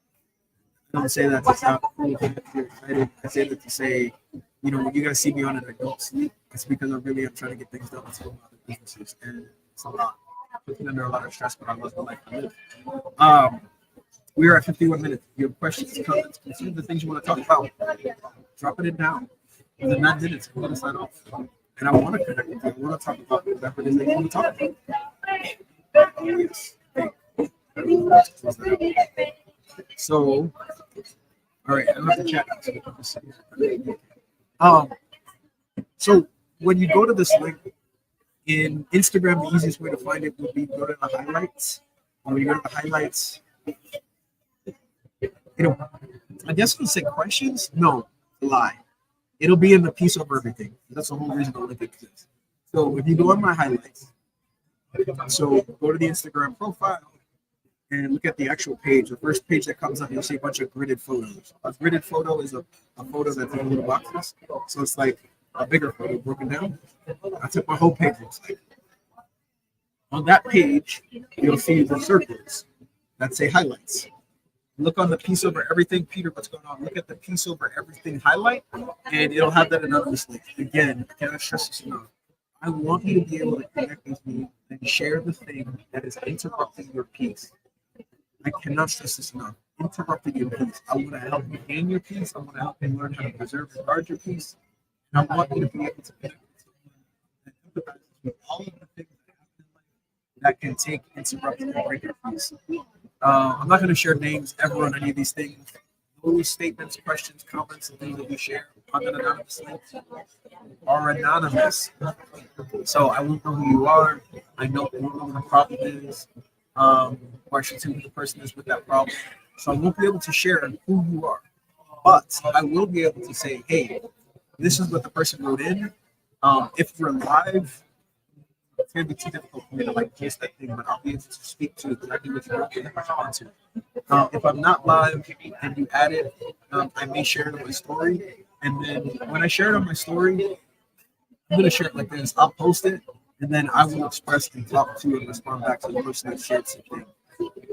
I don't say that to sound cool, you're excited. I say that to say, you know, when you guys see me on it, I don't sleep. It's because I really am trying to get things done with some other businesses, and it's a lot. Putting under a lot of stress, but I love the life I live. We are at 51 minutes. If you have questions, comments, concerns, the things you want to talk about, dropping it down. Within 9 minutes, I'm going to sign off. And I want to connect with you. I want to talk about whatever it is that you want to talk about. Yes. So, all right, I don't have to chat now. So when you go to this link in Instagram, the easiest way to find it would be go to the highlights. When you go to the highlights, you know, I guess we'll say questions. No, lie. It'll be in the piece over everything. That's the whole reason the link exists. So if you go on my highlights, so go to the Instagram profile and look at the actual page. The first page that comes up, you'll see a bunch of gridded photos. A gridded photo is a photo that's in little boxes. So it's like a bigger photo broken down. That's what my whole page looks like. On that page, you'll see the circles that say highlights. Look on the piece over everything. Peter, what's going on? Look at the piece over everything highlight, and it'll have that anonymous link. Again, I cannot stress this enough. I want you to be able to connect with me and share the thing that is interrupting your peace. I cannot stress this enough. Interrupting your peace. I want to help you gain your peace. I want to help you learn how to preserve and guard your peace. And I want you to be able to connect with someone that empathizes with all of the things that happen in life that can take, interrupt, and break your peace. I'm not going to share names ever on any of these things. Those statements, questions, comments, and things that we share on an anonymous link are anonymous. So I won't know who you are. I won't know what the problem is. Or I should say who the person is with that problem. So I won't be able to share who you are. But I will be able to say, hey, this is what the person wrote in. If you're live, it's going to be too difficult for me to like post that thing, but I'll be able to speak to exactly what you're looking at respond to. If I'm not live and you add it, I may share it on my story. And then when I share it on my story, I'm going to share it like this. I'll post it, and then I will express and talk to and respond back to the person that shared something.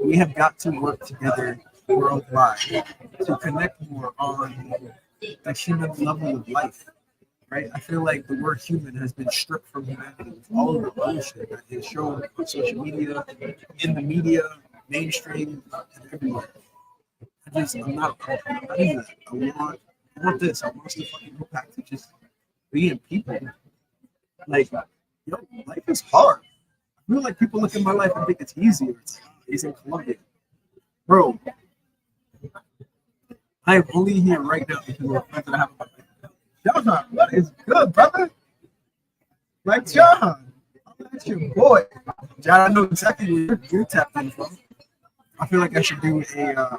We have got to work together worldwide to connect more on the human level of life. Right? I feel like the word human has been stripped from humanity with all of the bullshit that is shown on social media, in the media, mainstream, and everywhere. I'm not into that. I want this. I want us to fucking go back to just being people. Like, yo, life is hard. I feel like people look at my life and think it's easier. It's in Colombia. Bro, I am only here right now because of the friends that I have in my life. John, what is good, brother? Like John, that's your boy. John, I know exactly where you're tapped in from. I feel like I should do a. I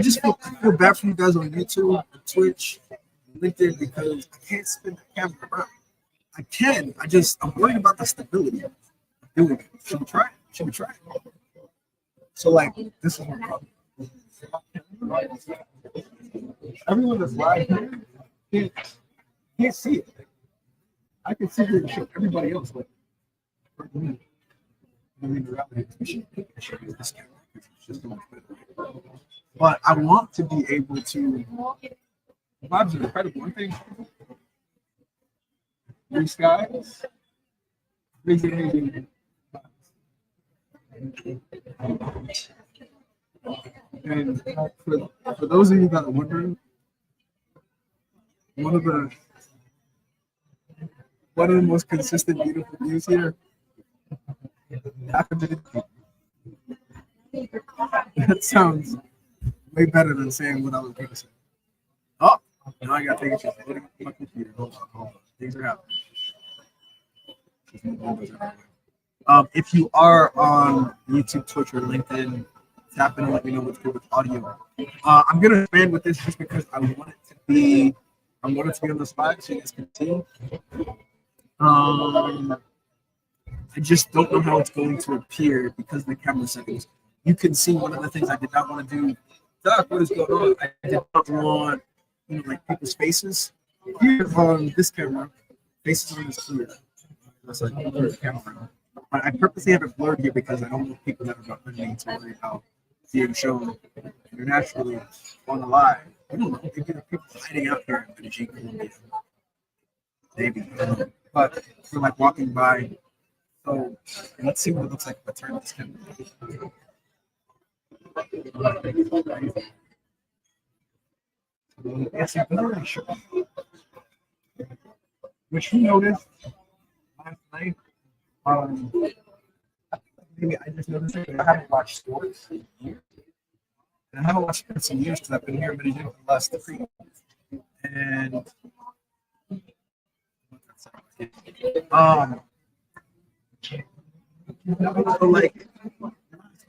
just feel bad for you guys on YouTube, Twitch, LinkedIn because I can't spin the camera around. I can. I'm worried about the stability of doing it. Should we try it? So like, this is my problem. Everyone that's live here can't see it. I can sit here and show everybody else, but for me, I mean, the reality is we should use this camera because it's just so much better. But I want to be able to. The vibes are incredible. One thing, blue skies, amazing. And for those of you that are wondering, one of the most consistent beautiful views here. That sounds way better than saying what I was going to say. Oh, now I got to take a picture. Look at my computer. Hold on. Things are happening. If you are on YouTube, Twitch, or LinkedIn, tap in and let me know what's good with audio. I'm gonna expand with this just because I want it to be on the spot so you guys can see. I just don't know how it's going to appear because of the camera settings. You can see one of the things I did not want to do. Doc, what is going on? I did not want like people's faces. Here on this camera, faces are just clear. That's like the camera. But I purposely have it blurred here because I don't want people that are not me to worry about being shown internationally on the live. I don't know. Maybe there are people hiding out here in Medellín Colombia. Maybe. But we're like walking by. So let's see what it looks like if I turn this camera. Yes, I'm very sure. Which you noticed last night. Maybe I just noticed it. I haven't watched sports in years. And I haven't watched sports in years because I've been here in Medellín for the last 3 years. And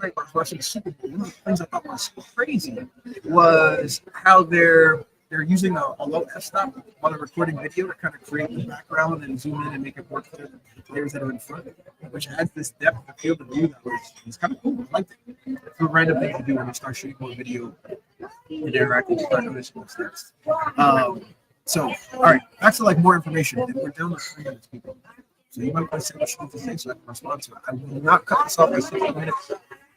like I was watching the Super Bowl. One of the things I thought was crazy was how they're using a low f-stop while they're recording video to kind of create the background and zoom in and make it work for the players that are in front, which adds this depth of field of view that was kind of cool. I liked it. It's a random thing to do when you start shooting more video and interacting with noticing those things. So, all right, back to like more information. And we're down to 3 minutes, people. So you might want to say what you need to say so I can respond to it. I will not cut this off by 60 minutes.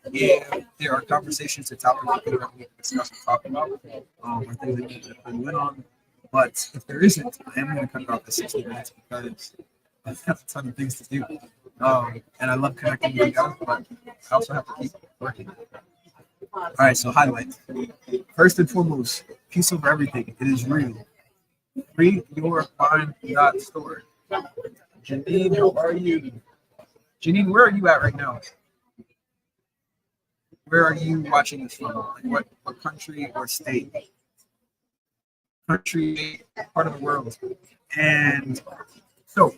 If there are conversations and topics that we can discuss and talk about, or things that we can win on. But if there isn't, I am going to cut it off at 60 minutes because I've got a ton of things to do. And I love connecting with you guys, but I also have to keep working. All right, so highlights. First and foremost, peace over everything. It is real. Free your find.store. Janine, how are you? Janine, where are you at right now? Where are you watching this from? Like what country or state? Country, part of the world. And so,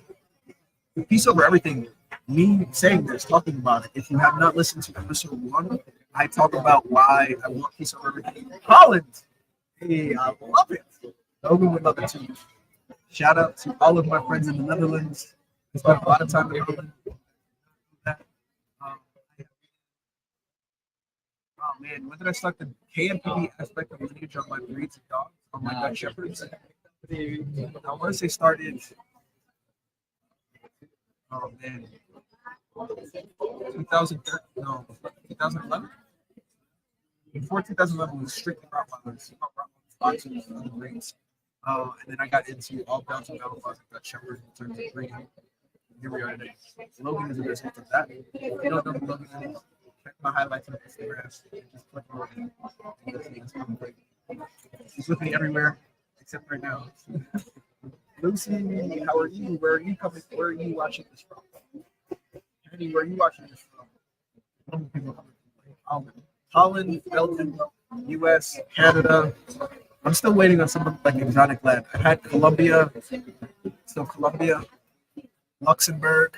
peace over everything. Me saying this, talking about it. If you have not listened to episode 1, I talk about why I want peace over everything. Holland, hey, I love it. Logan would love it too. Shout out to all of my friends in the Netherlands. I spent a lot of time in Holland. Oh man, when did I start the KMPD aspect of lineage on my breeds of dogs, on my Dutch Shepherds? I want to say started, oh man, 2013, no, 2011? Before 2011 was strictly Rottweilers, boxers, and breeds. And then I got into all Belgian battle dogs and Dutch Shepherds in terms of breeding. Here we are today. Logan is a result of that. If you don't know who Logan is, check my highlights on Instagram. Just click on it. He's with me everywhere except right now. Lucy, how are you? Where are you coming? Where are you watching this from? Andy, where are you watching this from? Holland, Belgium, US, Canada. I'm still waiting on some like exotic land. I had Colombia, Luxembourg.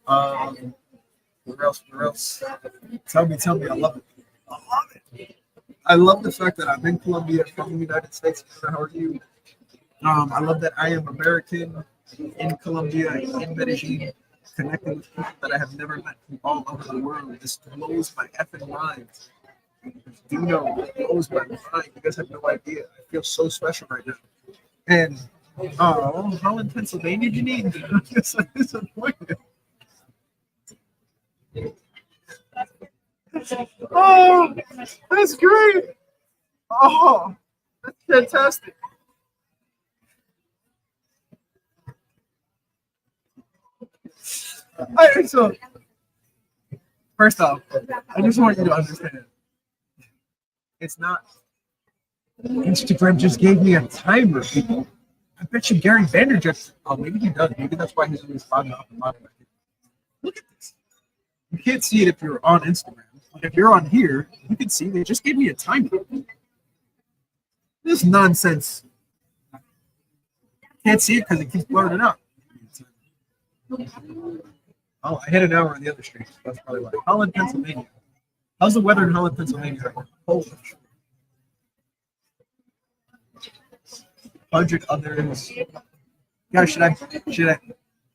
Where else? Tell me. I love it. I love the fact that I'm in Colombia from the United States. How are you? I love that I am American in Colombia, in Medellín, connecting with people that I have never met from all over the world. This blows my effing mind. Dino blows my mind. You guys have no idea. I feel so special right now. And oh, Holland, Pennsylvania, you need? I'm just so disappointed. Oh, that's great. Oh, that's fantastic. All right, so first off, I just want you to understand. It's not Instagram just gave me a timer, people. I bet you Gary Vaynerchuk. Oh, maybe he does. Maybe that's why he's always fogging off and logging back in. Look at this. You can't see it if you're on Instagram. But if you're on here, you can see they just gave me a timer. This nonsense. Can't see it because it keeps blurring it out. Oh, I hit an hour on the other street. That's probably why. Holland, Pennsylvania. How's the weather in Holland, Pennsylvania? Holy shit. 100 others. Yeah, should I?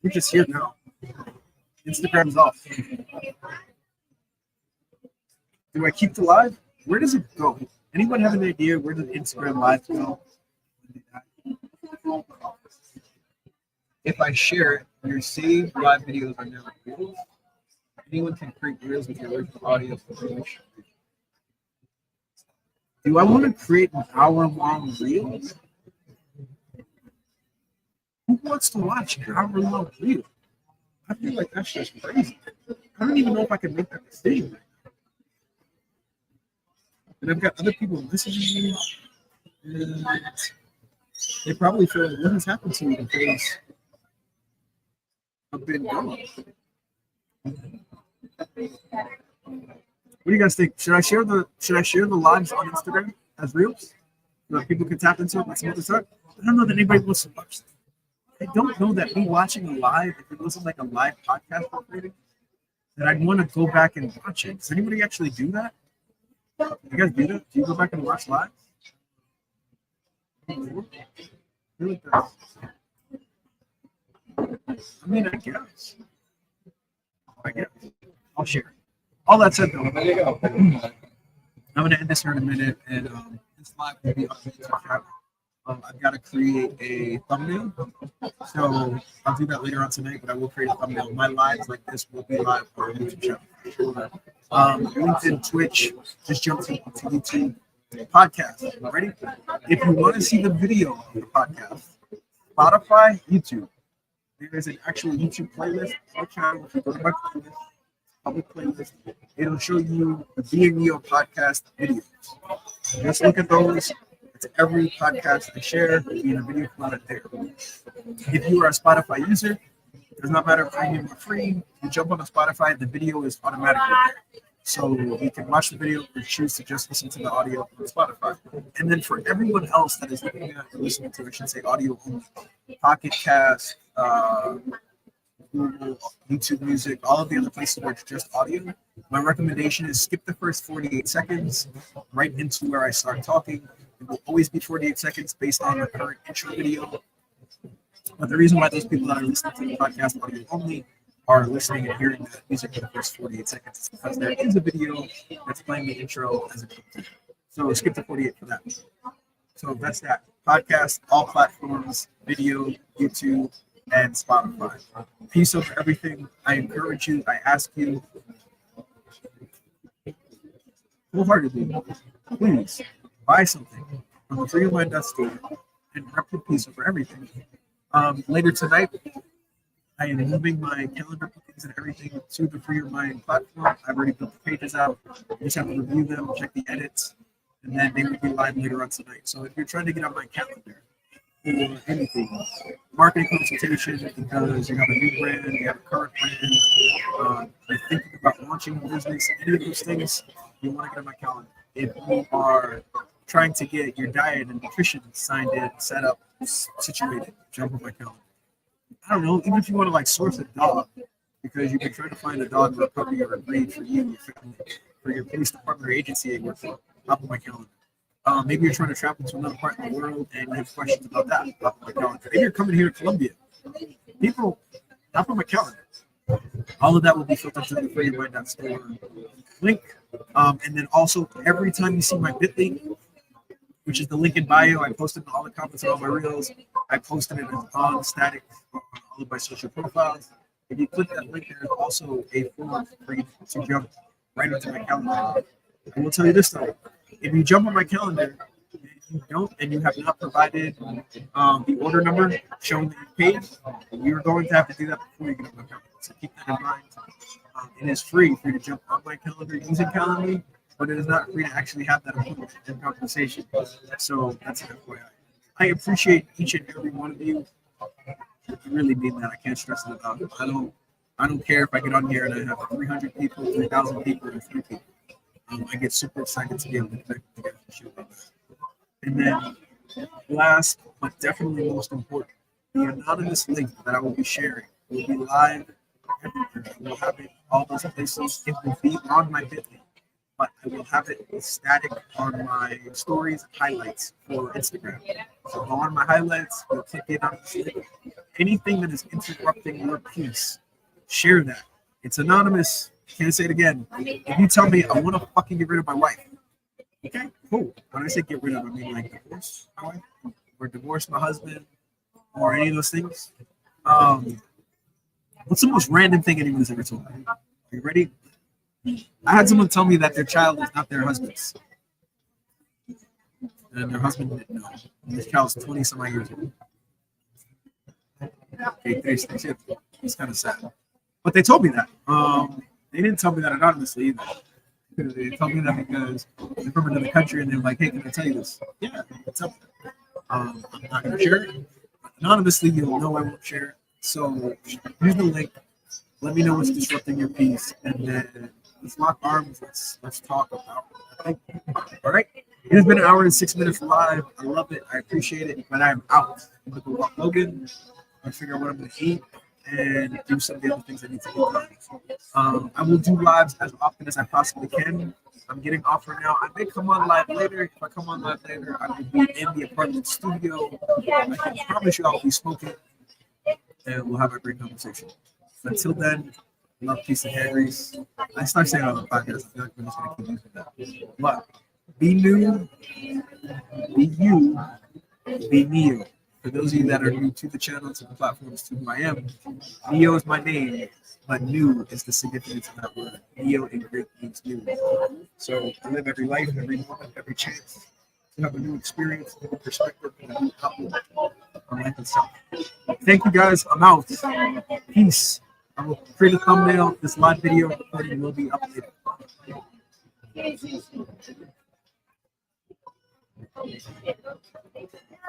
We're just here now. Instagram's off. Do I keep the live? Where does it go? Anyone have an idea where does Instagram live go? If I share it, your saved live videos are now reels. Anyone can create reels with your original audio for relation. Do I want to create an hour-long reel? Who wants to watch an hour-long reel? I feel like that's just crazy. I don't even know if I can make that decision right now. And I've got other people messaging me, and they probably feel like, what has happened to me because I've been gone. What do you guys think? Should I share the lives on Instagram as reels? So that people can tap into it and see what it's like? I don't know that anybody wants to watch that. I don't know that me watching a live, if it wasn't like a live podcast recording, that I'd want to go back and watch it. Does anybody actually do that? You guys do that? Do you go back and watch live? Really does. I mean, I guess. I'll share. All that said, though, I'm going to end this here in a minute, and this live will be on YouTube channel. I've got to create a thumbnail, so I'll do that later on tonight, but I will create a thumbnail. My lives like this will be live on our YouTube channel. LinkedIn, Twitch, just jump to YouTube. Podcast, ready? If you want to see the video of the podcast, Spotify, YouTube, there is an actual YouTube playlist on the channel. If you go to my playlist, public playlist, it'll show you the Being Neo podcast videos. Just look at those. It's every podcast I share in a video format there. If you are a Spotify user, it does not matter if premium or free. You jump on a Spotify, the video is automatically there. So you can watch the video or choose to just listen to the audio on Spotify. And then for everyone else that is looking at or listening to, I should say audio only, Pocket Cast, Google, YouTube Music, all of the other places where it's just audio, my recommendation is skip the first 48 seconds right into where I start talking. It will always be 48 seconds based on the current intro video. But the reason why those people that are listening to the podcast audio only are listening and hearing that music for the first 48 seconds is because there is a video that's playing the intro as a clip. So skip the 48 for that. So that's that. Podcast, all platforms, video, YouTube, and Spotify. Peace over everything. I encourage you, I ask you, wholeheartedly, please buy something from the Free Your Mind store and rep the peace over everything. Later tonight, I am moving my calendar bookings and everything to the Free Your Mind platform. I've already built the pages out. You just have to review them, check the edits, and then they will be live later on tonight. So if you're trying to get on my calendar for anything, marketing consultation, because you have a new brand, you have a current brand, you're thinking about launching a business, any of those things, you want to get on my calendar. If you are trying to get your diet and nutrition signed in, set up, situated, jump on my calendar. I don't know, even if you want to like source a dog, because you've been trying to find a dog or a puppy or a breed for you, your family, for your police department or agency you work for, hop on my calendar. Maybe you're trying to travel to another part of the world and you have questions about that, hop on my calendar. Maybe you're coming here to Colombia. People, hop on my calendar. All of that will be filtered through the freeyourmind.store link. And then also every time you see my Bitly, which is the link in bio, I posted in all the comments on all my reels. I posted it on static on all of my social profiles. If you click that link, there's also a form for you to jump right into my calendar. I will tell you this though: if you jump on my calendar, and you don't, and you have not provided the order number showing that you paid, you're going to have to do that before you get on my calendar. So keep that in mind. It is free for you to jump on my calendar using Calendly, but it is not free to actually have that approval and compensation. So that's an FYI. I appreciate each and every one of you. I really mean that. I can't stress it enough. I don't care if I get on here and I have 300 people, 3,000 people, or 3 people. I get super excited to be able to connect with you guys and shit like that. And then last, but definitely most important, the anonymous link that I will be sharing will be live everywhere. I will have it all those places. It will be on my Bitly, but I will have it static on my stories and highlights for Instagram. So go on my highlights, you'll click it on this link. Anything that is interrupting your piece, share that. It's anonymous. Can't say it again. If you tell me I want to fucking get rid of my wife, okay, cool. When I say get rid of, I mean like divorce my wife or divorce my husband or any of those things. What's the most random thing anyone's ever told me? Are you ready? I had someone tell me that their child is not their husband's. And their husband didn't know. And this child's 20 some odd years old. Okay, it's kind of sad. But they told me that. They didn't tell me that anonymously either. They told me that because they're from another country and they're like, hey, can I tell you this? Yeah, what's up? I'm not going to share it. Anonymously, you'll know I won't share it. So here's the link. Let me know what's disrupting your piece. And then let's lock arms. Let's talk about it. All right. It has been an hour and 6 minutes live. I love it. I appreciate it. But I'm out. I'm going to go walk Logan. I figure out what I'm going to eat and do some of the other things I need to get done. I will do lives as often as I possibly can. I'm getting off for now. I may come on live later. If I come on live later, I will be in the apartment studio. I can promise you I'll be smoking and we'll have a great conversation. Until then, love, peace, and hair grease. I start saying it on the podcast. I feel like we're just going to keep using that. But be new, be you, be Neo. For those of you that are new to the channel, to the platforms, to who I am, Neo is my name, but new is the significance of that word. Neo in Greek means new. So I live every life, every moment, every chance to have a new experience, a new perspective, and a new outlook on life itself. Thank you guys. I'm out. Peace. I will create a thumbnail. This live video recording will be updated.